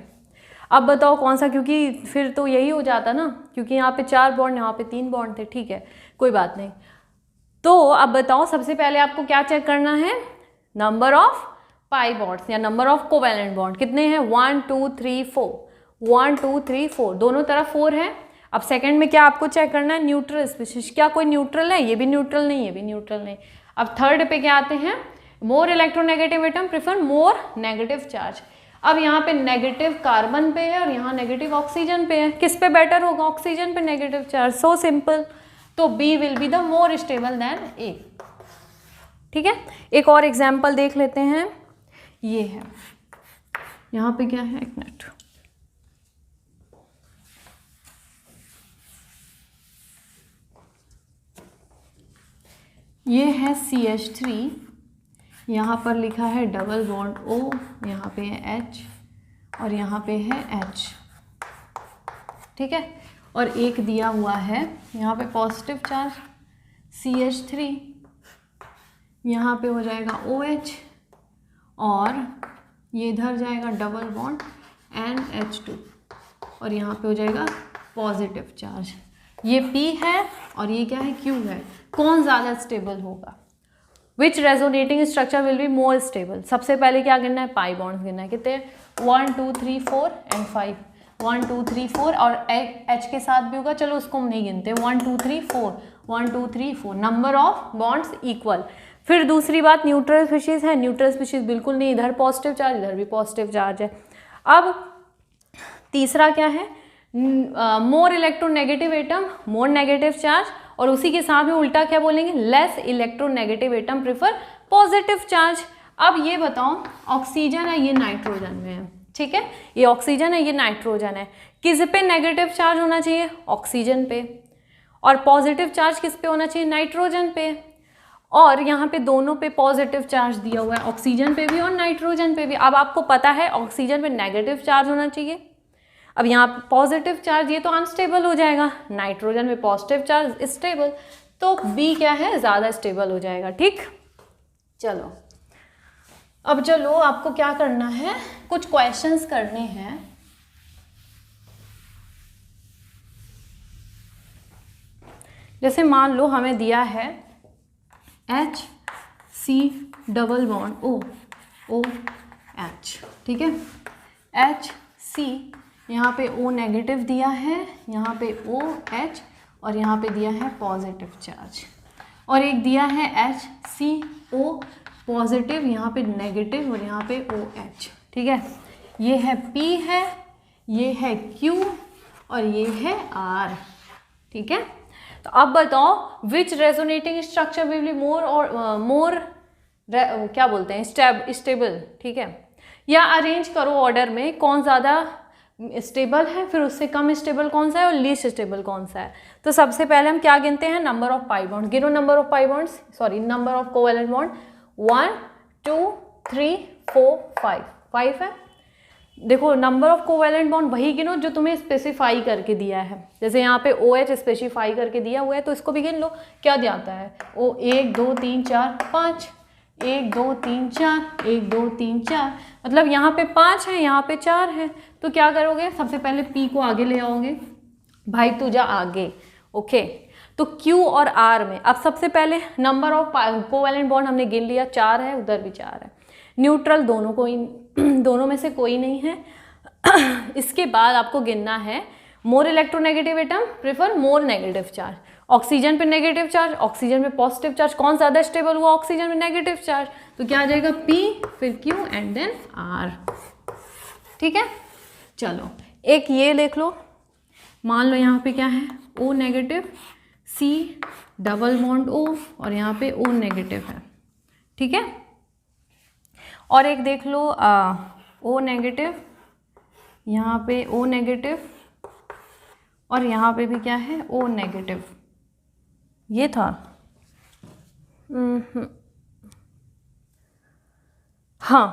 अब बताओ कौन सा, क्योंकि फिर तो यही हो जाता ना, क्योंकि यहाँ पे 4 बॉन्ड, यहाँ पे 3 बॉन्ड थे, ठीक है, कोई बात नहीं। तो अब बताओ, सबसे पहले आपको क्या चेक करना है, नंबर ऑफ पाई बॉन्ड्स या नंबर ऑफ कोवैलेंट बॉन्ड कितने हैं, 1 2 3 4, 1 2 3 4, दोनों तरफ 4 है। अब सेकंड में क्या आपको चेक करना है, न्यूट्रल स्पीशीज, क्या कोई न्यूट्रल है, ये भी न्यूट्रल नहीं, ये भी न्यूट्रल नहीं। अब थर्ड पे क्या आते हैं, more electronegative atom prefer more negative charge. अब यहाँ पे नेगेटिव कार्बन पे है और यहाँ नेगेटिव ऑक्सीजन पे है, किस पे बेटर होगा, ऑक्सीजन पे नेगेटिव चार्ज, सो सिंपल। तो B will be the more stable than A, ठीक है। एक और एग्जाम्पल देख लेते हैं, ये है, यहाँ पे क्या है, एक मिनट, ये है CH3, यहाँ पर लिखा है डबल बॉन्ड O, यहाँ पे है H और यहाँ पे है H, ठीक है। और एक दिया हुआ है यहाँ पे पॉजिटिव चार्ज CH3, यहाँ पे हो जाएगा OH और ये इधर जाएगा डबल बॉन्ड NH2 और यहाँ पे हो जाएगा पॉजिटिव चार्ज। ये P है और ये क्या है, Q है। कौन ज़्यादा स्टेबल होगा, which resonating structure will be more stable. सबसे पहले क्या गिनना है, पाई बॉन्ड्स गिनना है, कितने, 1 2 3 4 एंड 5, 1 2 3 4 और H के साथ भी होगा, चलो उसको हम नहीं गिनते, 1 2 3 4, 1 2 3 4, नंबर ऑफ बॉन्ड्स इक्वल। फिर दूसरी बात, न्यूट्रल स्पीशीज है, न्यूट्रल स्पीशीज बिल्कुल नहीं, इधर पॉजिटिव चार्ज इधर भी पॉजिटिव चार्ज है। अब तीसरा क्या है, more electronegative atom more negative charge, और उसी के साथ में उल्टा क्या बोलेंगे, less electronegative atom prefer positive charge. अब ये बताओ, ऑक्सीजन है, ये नाइट्रोजन में है, ठीक है, ये ऑक्सीजन है, ये नाइट्रोजन है, किस पे नेगेटिव चार्ज होना चाहिए, ऑक्सीजन पे, और पॉजिटिव चार्ज किस पे होना चाहिए, नाइट्रोजन पे। और यहाँ पे दोनों पे पॉजिटिव चार्ज दिया हुआ है, ऑक्सीजन पे भी और नाइट्रोजन पे भी। अब आपको पता है ऑक्सीजन पे नेगेटिव चार्ज होना चाहिए, अब यहाँ पॉजिटिव चार्ज, ये तो अनस्टेबल हो जाएगा, नाइट्रोजन में पॉजिटिव चार्ज स्टेबल, तो बी क्या है, ज़्यादा स्टेबल हो जाएगा, ठीक। चलो अब चलो, आपको क्या करना है, कुछ क्वेश्चंस करने हैं। जैसे मान लो हमें दिया है HC डबल बॉन्ड OH, ठीक है, HC, यहाँ पे O नेगेटिव दिया है, यहाँ पे OH और यहाँ पे दिया है पॉजिटिव चार्ज, और एक दिया है HCO पॉजिटिव, यहाँ पे नेगेटिव और यहाँ पे OH, ठीक है। ये है P है, ये है Q और ये है R, ठीक है। तो अब बताओ, which resonating structure will be more और मोर क्या बोलते हैं, स्टेबल, ठीक है। या अरेंज करो ऑर्डर में, कौन ज़्यादा स्टेबल है, फिर उससे कम स्टेबल कौन सा है और लीस्ट स्टेबल कौन सा है। तो सबसे पहले हम क्या गिनते हैं, नंबर ऑफ पाई बॉन्ड, गिनो number of pi bonds, sorry number of covalent bond, 1 2 3 4 5, 5 है। देखो नंबर ऑफ कोवैलेंट बॉन्ड वही गिनो जो तुम्हें स्पेसिफाई करके दिया है, जैसे यहाँ पे OH स्पेसिफाई करके दिया हुआ है, तो इसको भी गिन लो, क्या जाता है, O 1 2 3 4 5, 1 2 3 4, 1 2 3 4, मतलब यहाँ पे 5 है, यहाँ पे 4 है। तो क्या करोगे, सबसे पहले P को आगे ले आओगे, भाई तू जा आगे, ओके। तो Q और R में अब सबसे पहले नंबर ऑफ कोवैलेंट बॉन्ड हमने गिन लिया, 4 है, उधर भी 4 है, न्यूट्रल दोनों में से कोई नहीं है। इसके बाद आपको गिनना है more electronegative atom prefer more negative charge, oxygen पे नेगेटिव चार्ज, ऑक्सीजन पे पॉजिटिव चार्ज, कौन ज़्यादा स्टेबल हुआ, ऑक्सीजन में नेगेटिव चार्ज, तो क्या आ जाएगा P, फिर Q एंड देन R, ठीक है। चलो एक ये देख लो, मान लो यहाँ पे क्या है, O negative, C double bond O और यहाँ पे O नेगेटिव है, ठीक है। और एक देख लो O नेगेटिव, यहाँ पे O नेगेटिव और यहाँ पे भी क्या है, O नेगेटिव, ये था। हाँ,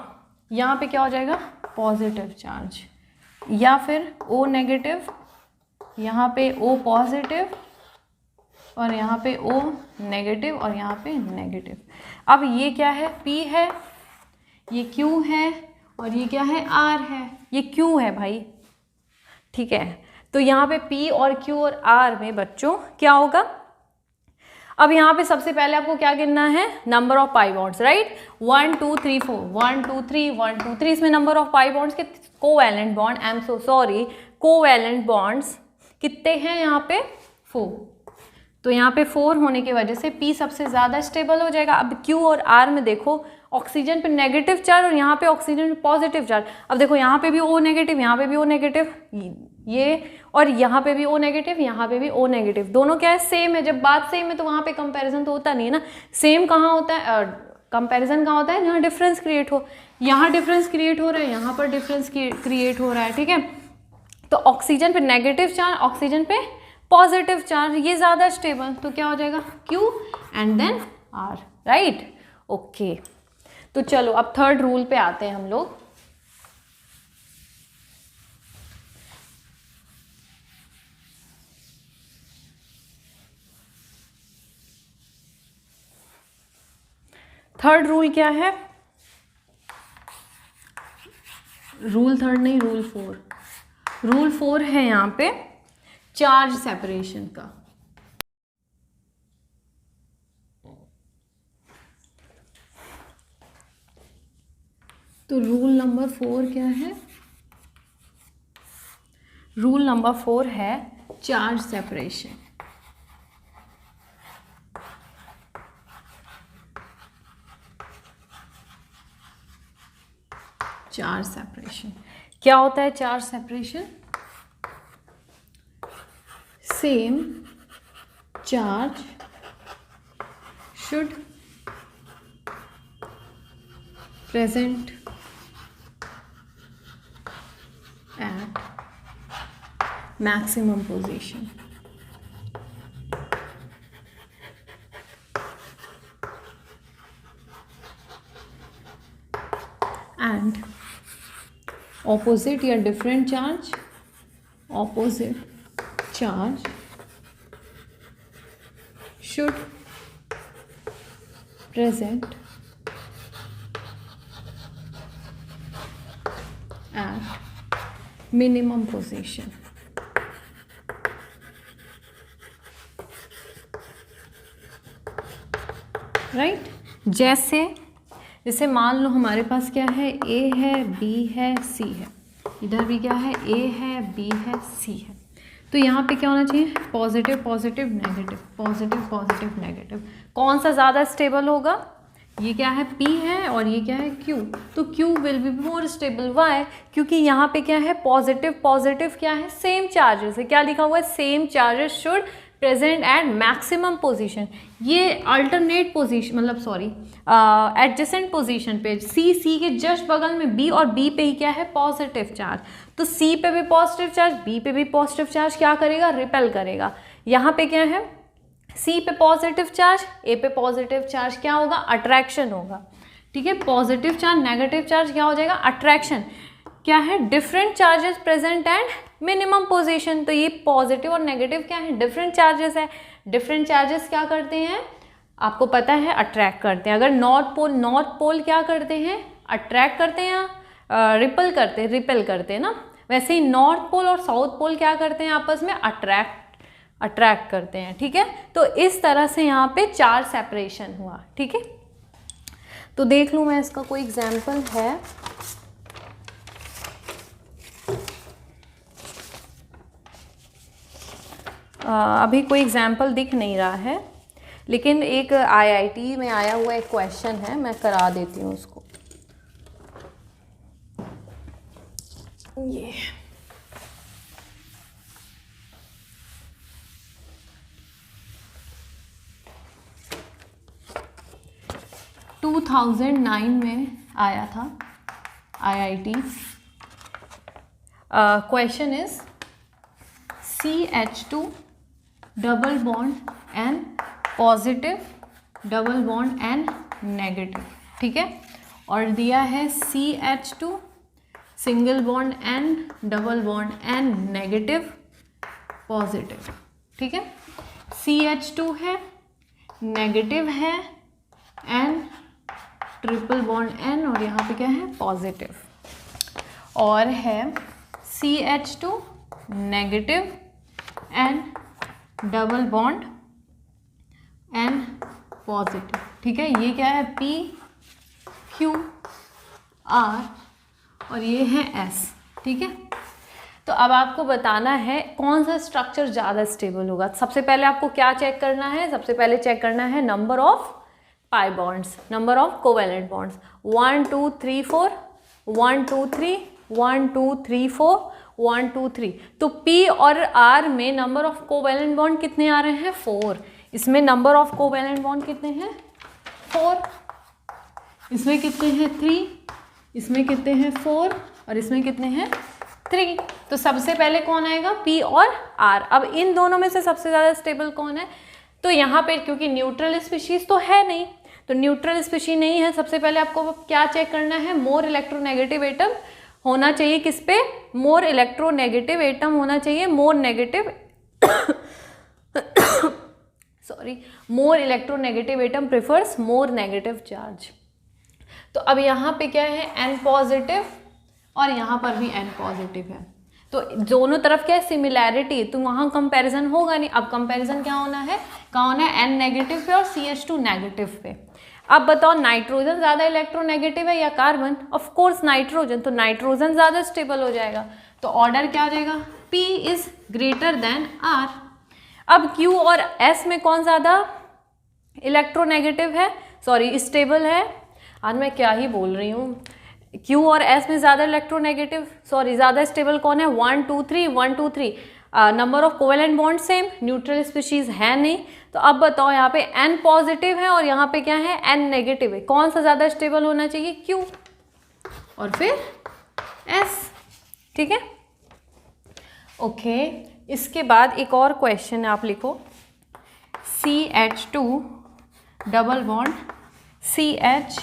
यहाँ पे क्या हो जाएगा, पॉजिटिव चार्ज, या फिर O नेगेटिव, यहाँ पे O पॉजिटिव और यहाँ पे O नेगेटिव और यहाँ पे नेगेटिव। अब ये क्या है, P है, ये Q है और ये क्या है, R है, ये Q है भाई, ठीक है। तो यहाँ पे P और Q और R में बच्चों क्या होगा, अब यहाँ पे सबसे पहले आपको क्या गिनना है, number of pi bonds, right, 1 2 3 4, 1 2 3 1 2 3, इसमें नंबर ऑफ पाई बॉन्ड्स के covalent bond, I am so sorry, covalent bonds कितने हैं यहाँ पे, 4। तो यहाँ पे 4 होने की वजह से P सबसे ज़्यादा स्टेबल हो जाएगा। अब Q और R में देखो, ऑक्सीजन पे नेगेटिव चार्ज और यहाँ पे ऑक्सीजन पे पॉजिटिव चार्ज। अब देखो यहाँ पे भी O नेगेटिव, यहाँ पे भी O नेगेटिव, ये, और यहाँ पे भी O नेगेटिव, यहाँ पे भी O नेगेटिव, दोनों क्या है, सेम है। जब बात सेम है तो वहाँ पे कंपैरिजन तो होता नहीं है ना। सेम कहाँ होता है, कंपैरिजन कहाँ होता है, जहाँ डिफरेंस क्रिएट हो। यहाँ डिफरेंस क्रिएट हो रहा है, यहाँ पर डिफरेंस क्रिएट हो रहा है, ठीक है। तो ऑक्सीजन पे नेगेटिव चार्ज, ऑक्सीजन पे पॉजिटिव चार्ज, ये ज़्यादा स्टेबल, तो क्या हो जाएगा, Q and then R, right, okay. तो चलो अब थर्ड रूल पे आते हैं हम लोग। थर्ड रूल क्या है, रूल थर्ड नहीं, रूल 4। रूल 4 है यहाँ पे चार्ज सेपरेशन का। तो रूल नंबर 4 क्या है, रूल नंबर 4 है चार्ज सेपरेशन। चार्ज सेपरेशन क्या होता है, charge separation, same charge should present at maximum position. And opposite या different charge, opposite charge should present at minimum position. Right, जैसे मान लो हमारे पास क्या है, A है, B है, C है, इधर भी क्या है, A है, B है, C है। तो यहाँ पे क्या होना चाहिए, positive positive negative, positive positive negative. कौन सा ज़्यादा स्टेबल होगा, ये क्या है, P है और ये क्या है, Q। तो Q will be more stable, why, क्योंकि यहाँ पे क्या है, पॉजिटिव पॉजिटिव क्या है, सेम चार्जेस है। क्या लिखा हुआ है, same charges should present at maximum position. ये अल्टरनेट पोजीशन, मतलब सॉरी एडजेसेंट पोजीशन पे, सी के जस्ट बगल में B और B पे ही क्या है, पॉजिटिव चार्ज। तो C पे भी पॉजिटिव चार्ज, B पे भी पॉजिटिव चार्ज क्या करेगा, रिपेल करेगा। यहाँ पे क्या है, C पे पॉजिटिव चार्ज, A पे पॉजिटिव चार्ज, क्या होगा, अट्रैक्शन होगा, ठीक है। पॉजिटिव चार्ज नेगेटिव चार्ज क्या हो जाएगा, अट्रैक्शन। क्या है, different charges present at minimum position. तो ये पॉजिटिव और नेगेटिव क्या है, डिफरेंट चार्जेस है। डिफरेंट चार्जेस क्या करते हैं, आपको पता है, अट्रैक्ट करते हैं। अगर नॉर्थ पोल क्या करते हैं, अट्रैक्ट करते हैं, रिपेल करते हैं ना। वैसे ही नॉर्थ पोल और साउथ पोल क्या करते हैं, आपस में अट्रैक्ट करते हैं, ठीक है। तो इस तरह से यहाँ पे चार्ज सेपरेशन हुआ, ठीक है। तो देख लूँ मैं, इसका कोई एग्जाम्पल है, अभी कोई एग्जाम्पल दिख नहीं रहा है, लेकिन एक IIT में आया हुआ एक क्वेश्चन है, मैं करा देती हूँ उसको। ये 2009 में आया था IIT। Question is CH2 double bond N positive, double bond N negative, ठीक है। और दिया है CH2 single bond N double bond N negative positive, ठीक है। CH2 है, नेगेटिव है, N ट्रिपल बॉन्ड N और यहाँ पे क्या है पॉजिटिव, और है CH2 negative N double bond N positive, ठीक है। ये क्या है P Q R और ये है S, ठीक है। तो अब आपको बताना है कौन सा स्ट्रक्चर ज़्यादा स्टेबल होगा। सबसे पहले आपको क्या चेक करना है, सबसे पहले चेक करना है number of pi bonds, number of covalent bonds, 1 2 3 4 1 2 3 1 2 3 4 1 2 3। तो P और R में नंबर ऑफ कोवेलेंट बॉन्ड कितने आ रहे हैं 4। इसमें नंबर ऑफ कोवेलेंट बॉन्ड कितने हैं 4, इसमें कितने हैं 3, इसमें कितने हैं 4 और इसमें कितने हैं 3। तो सबसे पहले कौन आएगा P और R। अब इन दोनों में से सबसे ज़्यादा स्टेबल कौन है, तो यहाँ पे क्योंकि न्यूट्रल स्पीशीज तो है नहीं, तो न्यूट्रल स्पीशीज नहीं है, सबसे पहले आपको क्या चेक करना है, मोर इलेक्ट्रोनेगेटिव एटम होना चाहिए किस पे, मोर इलेक्ट्रोनेगेटिव एटम होना चाहिए, more negative sorry more electronegative atom prefers more negative charge. तो अब यहाँ पे क्या है N पॉजिटिव और यहाँ पर भी N पॉजिटिव है, तो दोनों तरफ क्या है सिमिलैरिटी, तो वहाँ कंपैरिजन होगा नहीं। अब कंपैरिजन क्या होना है, कहाँ होना है N नेगेटिव पे और CH2 नेगेटिव पे। अब बताओ नाइट्रोजन ज़्यादा इलेक्ट्रोनेगेटिव है या कार्बन, ऑफ कोर्स नाइट्रोजन, तो नाइट्रोजन ज़्यादा स्टेबल हो जाएगा। तो ऑर्डर क्या आ जाएगा, P is greater than R। अब Q और S में कौन ज़्यादा इलेक्ट्रोनेगेटिव है, सॉरी स्टेबल है, आज मैं क्या ही बोल रही हूँ, Q और S में ज़्यादा इलेक्ट्रोनेगेटिव सॉरी ज़्यादा स्टेबल कौन है, 1 2 3 1 2 3। Number of covalent bond same, neutral species है नहीं। तो अब बताओ यहाँ पे N पॉजिटिव है और यहाँ पे क्या है N नेगेटिव है, कौन सा ज़्यादा स्टेबल होना चाहिए, Q और फिर S, ठीक है। ओके, इसके बाद एक और क्वेश्चन आप लिखो, CH2 double bond CH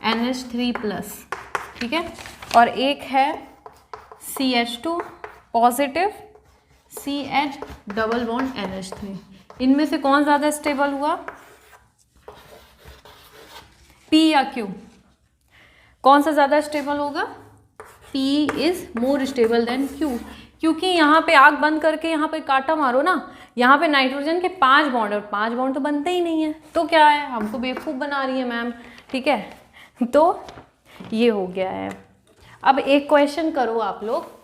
NH3 plus, ठीक है, और एक है CH2 positive CH double bond NH3। इनमें से कौन ज़्यादा स्टेबल हुआ, P या Q, कौन सा ज़्यादा स्टेबल होगा, P is more stable then Q, क्योंकि यहाँ पे आग बंद करके यहाँ पे कांटा मारो ना, यहाँ पे नाइट्रोजन के 5 बॉन्ड और 5 बॉन्ड तो बनते ही नहीं है, तो क्या है हमको बेवकूफ़ बना रही है मैम, ठीक है। तो ये हो गया है। अब एक क्वेश्चन करो आप लोग,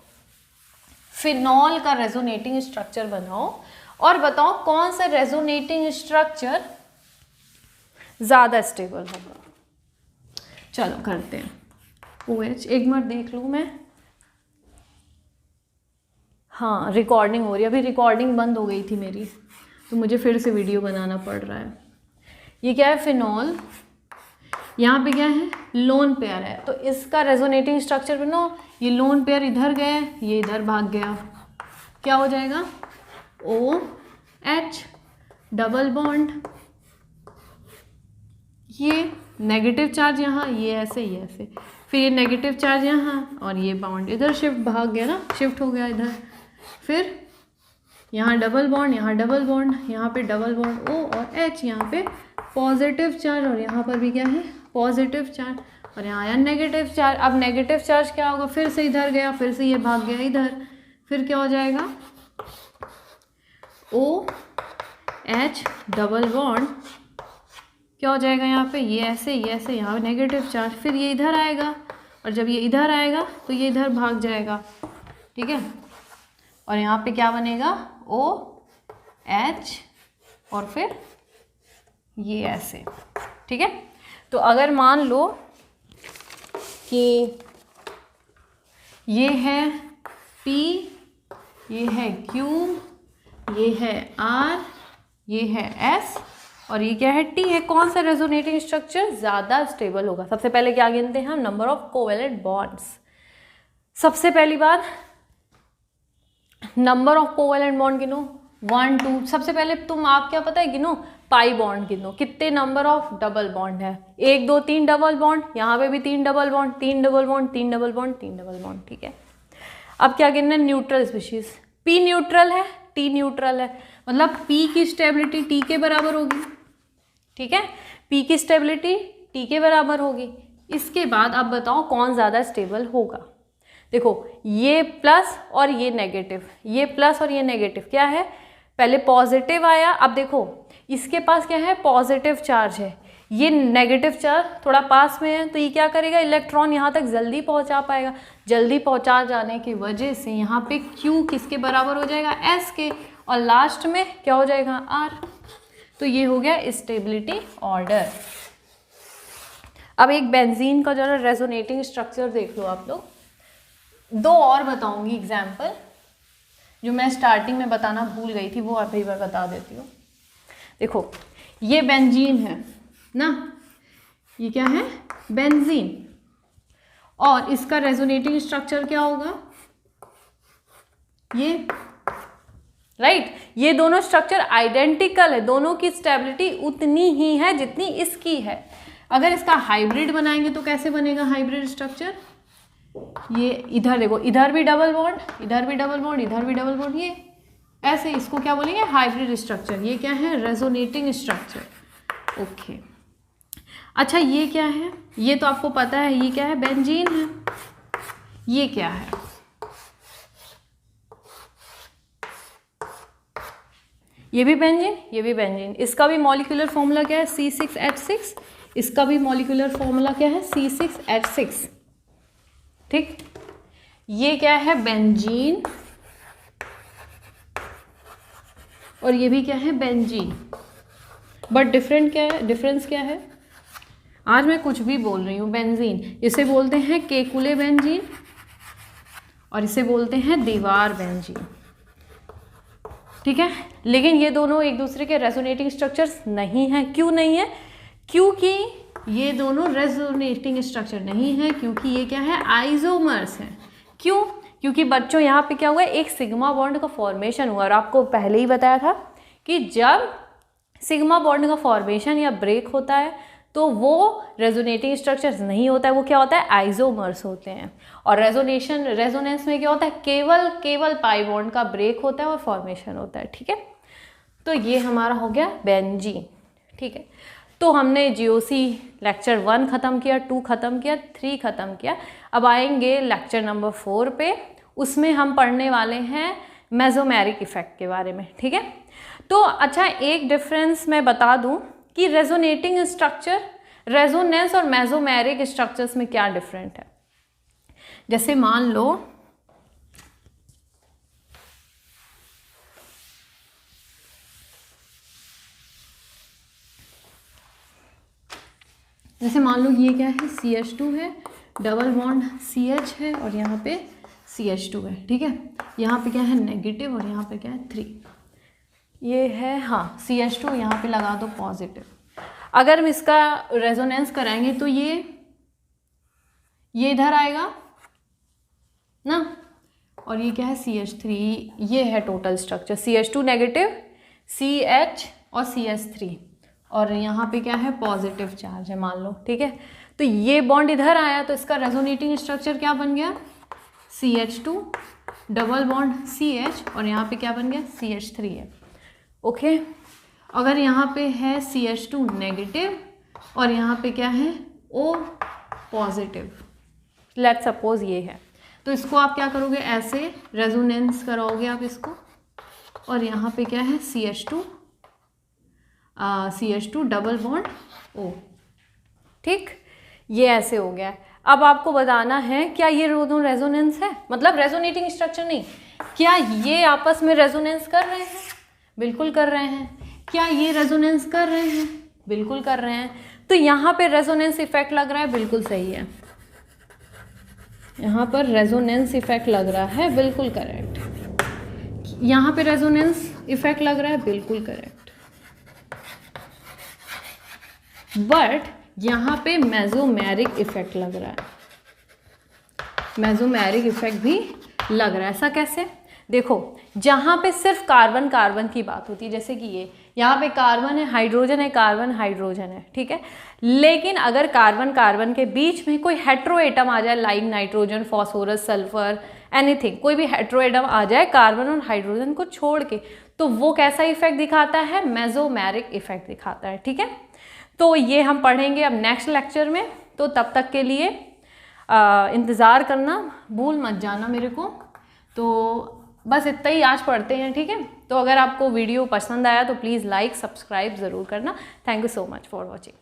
फिनॉल का रेजोनेटिंग स्ट्रक्चर बनाओ और बताओ कौन सा रेजोनेटिंग स्ट्रक्चर ज़्यादा स्टेबल होगा। चलो करते हैं। OH एक मिनट देख लूँ मैं, हाँ रिकॉर्डिंग हो रही है, अभी रिकॉर्डिंग बंद हो गई थी मेरी, तो मुझे फिर से वीडियो बनाना पड़ रहा है। ये क्या है फिनॉल, यहाँ पे क्या है लोन पेयर है, तो इसका रेजोनेटिंग स्ट्रक्चर बनाओ, ये लोन पेयर इधर गए, ये इधर भाग गया, क्या हो जाएगा OH डबल बॉन्ड, ये नेगेटिव चार्ज यहाँ, ये ऐसे ये ऐसे, फिर ये नेगेटिव चार्ज यहाँ और ये बाउंड इधर शिफ्ट भाग गया ना, शिफ्ट हो गया इधर, फिर यहाँ डबल बॉन्ड, यहाँ डबल बॉन्ड, यहाँ पे डबल बॉन्ड O और H, यहाँ पे पॉजिटिव चार्ज और यहाँ पर भी क्या है पॉजिटिव चार्ज और यहाँ आया नेगेटिव चार्ज। अब नेगेटिव चार्ज क्या होगा, फिर से इधर गया, फिर से ये भाग गया इधर, फिर क्या हो जाएगा OH डबल बॉन्ड, क्या हो जाएगा यहाँ पे ये ऐसे यहाँ नेगेटिव चार्ज, फिर ये इधर आएगा और जब ये इधर आएगा तो ये इधर भाग जाएगा, ठीक है, और यहाँ पे क्या बनेगा OH और फिर ये ऐसे, ठीक है। तो अगर मान लो कि ये है P, ये है Q, ये है R, ये है S और ये क्या है T है, कौन सा रेजोनेटिंग स्ट्रक्चर ज़्यादा स्टेबल होगा। सबसे पहले क्या गिनते हैं हम, नंबर ऑफ कोवेलेंट बॉन्ड्स। सबसे पहली बात नंबर ऑफ कोवेलेंट बॉन्ड गिनो 1 2, सबसे पहले तुम आप क्या पता है गिनो पाई बॉन्ड गिनो, कितने नंबर ऑफ डबल बॉन्ड है, 1 2 3 डबल बॉन्ड, यहाँ पे भी 3 double bond, 3 double bond, 3 double bond, 3 double bond, ठीक है। अब क्या गिनना है, न्यूट्रल स्पीशीज, पी न्यूट्रल है, टी न्यूट्रल है, मतलब पी की स्टेबिलिटी टी के बराबर होगी, ठीक है, पी की स्टेबिलिटी टी के बराबर होगी। इसके बाद अब बताओ कौन ज़्यादा स्टेबल होगा। देखो ये प्लस और ये नेगेटिव, ये प्लस और ये नेगेटिव क्या है, पहले पॉजिटिव आया, अब देखो इसके पास क्या है, पॉजिटिव चार्ज है, ये नेगेटिव चार्ज थोड़ा पास में है, तो ये क्या करेगा, इलेक्ट्रॉन यहाँ तक जल्दी पहुँचा पाएगा, जल्दी पहुँचा जाने की वजह से यहाँ पे Q किसके बराबर हो जाएगा, S के, और लास्ट में क्या हो जाएगा, R। तो ये हो गया स्टेबिलिटी ऑर्डर। अब एक बेंजीन का जरा रेजोनेटिंग स्ट्रक्चर देख लो आप लोग। 2 और बताऊंगी एग्जाम्पल, जो मैं स्टार्टिंग में बताना भूल गई थी, वो अभी मैं बता देती हूँ। देखो ये बेंजीन है ना, ये क्या है, बेंजीन, और इसका रेजोनेटिंग स्ट्रक्चर क्या होगा, ये राइट, ये दोनों स्ट्रक्चर आइडेंटिकल है, दोनों की स्टेबिलिटी उतनी ही है जितनी इसकी है। अगर इसका हाइब्रिड बनाएंगे तो कैसे बनेगा हाइब्रिड स्ट्रक्चर, ये इधर देखो, इधर भी डबल बॉन्ड, इधर भी डबल बॉन्ड, इधर भी डबल बॉन्ड, ये ऐसे, इसको क्या बोलेंगे, हाइब्रिड स्ट्रक्चर। ये क्या है, रेजोनेटिंग स्ट्रक्चर, ओके। अच्छा ये क्या है, ये तो आपको पता है, ये क्या है, बेंजीन है। ये क्या है, ये भी बेंजीन, ये भी बेंजीन। इसका भी मॉलिक्यूलर फॉर्मूला क्या है, C6H6, इसका भी मॉलिक्यूलर फॉर्मूला क्या है, C6H6, ठीक। ये क्या है, बेंजीन, और ये भी क्या है, बेंजीन, बट डिफरेंट क्या है, डिफरेंस क्या है, आज मैं कुछ भी बोल रही हूँ। बेंजीन इसे बोलते हैं केकुले बेंजीन, और इसे बोलते हैं दीवार बेंजीन, ठीक है। लेकिन ये दोनों एक दूसरे के रेजोनेटिंग स्ट्रक्चर्स नहीं हैं। क्यों नहीं है, क्योंकि ये दोनों रेजोनेटिंग स्ट्रक्चर नहीं है, क्योंकि ये क्या है, आइसोमर्स हैं। क्यों, क्योंकि बच्चों यहाँ पे क्या हुआ है, एक सिग्मा बॉन्ड का फॉर्मेशन हुआ, और आपको पहले ही बताया था कि जब सिग्मा बॉन्ड का फॉर्मेशन या ब्रेक होता है तो वो रेजोनेटिंग स्ट्रक्चर्स नहीं होता है, वो क्या होता है, आइसोमर्स होते हैं। और रेजोनेंस में क्या होता है, केवल पाई बॉन्ड का ब्रेक होता है और फॉर्मेशन होता है, ठीक है। तो ये हमारा हो गया बेंजीन, ठीक है। तो हमने जीओसी लेक्चर 1 ख़त्म किया, 2 ख़त्म किया, 3 ख़त्म किया। अब आएंगे लेक्चर नंबर 4 पे, उसमें हम पढ़ने वाले हैं मेसोमेरिक इफेक्ट के बारे में, ठीक है। तो अच्छा एक डिफरेंस मैं बता दूं कि रेजोनेटिंग स्ट्रक्चर, रेजोनेंस और मेसोमेरिक स्ट्रक्चर्स में क्या डिफरेंट है। जैसे मान लो ये क्या है, CH2 है, डबल बॉन्ड CH है, और यहाँ पे CH2 है, ठीक है। यहाँ पे क्या है, नेगेटिव, और यहाँ पे क्या है, 3, ये है, हाँ CH2, यहाँ पे लगा दो पॉजिटिव। अगर हम इसका रेजोनेंस कराएंगे तो ये इधर आएगा ना, और ये क्या है, CH3, ये है total structure, CH2 negative, CH और CH3, और यहाँ पे क्या है, पॉजिटिव चार्ज है मान लो, ठीक है। तो ये बॉन्ड इधर आया तो इसका रेजोनेटिंग स्ट्रक्चर क्या बन गया, CH2 डबल बॉन्ड CH, और यहाँ पे क्या बन गया, CH3 है, ओके। अगर यहाँ पे है CH2 नेगेटिव और यहाँ पे क्या है, O पॉजिटिव, लेट्स सपोज ये है, तो इसको आप क्या करोगे, ऐसे रेजोनेंस कराओगे आप इसको, और यहाँ पे क्या है, CH2 डबल बॉन्ड O, ठीक। ये ऐसे हो गया। अब आपको बताना है क्या ये दोनों रेजोनेंस है, मतलब रेजोनेटिंग स्ट्रक्चर नहीं, क्या ये आपस में रेजोनेंस कर रहे हैं, बिल्कुल कर रहे हैं। क्या ये रेजोनेंस कर रहे हैं, बिल्कुल कर रहे हैं। तो यहाँ पे रेजोनेंस इफेक्ट लग रहा है, बिल्कुल सही है, यहाँ पर रेजोनेंस इफेक्ट लग रहा है, बिल्कुल करेक्ट। यहाँ पे रेजोनेंस इफेक्ट लग रहा है, बिल्कुल करेक्ट। बट यहाँ पे मेसोमेरिक इफेक्ट लग रहा है, मेसोमेरिक इफेक्ट भी लग रहा है। ऐसा कैसे, देखो जहाँ पे सिर्फ कार्बन कार्बन की बात होती है, जैसे कि यहाँ पे कार्बन है, हाइड्रोजन है, कार्बन हाइड्रोजन है, ठीक है। लेकिन अगर कार्बन कार्बन के बीच में कोई हेट्रो एटम आ जाए, like nitrogen, phosphorus, sulphur, anything, कोई भी हेट्रो एटम आ जाए कार्बन और हाइड्रोजन को छोड़ के, तो वो कैसा इफेक्ट दिखाता है? मेसोमेरिक इफेक्ट दिखाता है, ठीक है। तो ये हम पढ़ेंगे अब नेक्स्ट लेक्चर में। तो तब तक के लिए इंतज़ार करना, भूल मत जाना मेरे को। तो बस इतना ही आज पढ़ते हैं, ठीक है। तो अगर आपको वीडियो पसंद आया तो प्लीज़ लाइक सब्सक्राइब ज़रूर करना। Thank you so much for watching.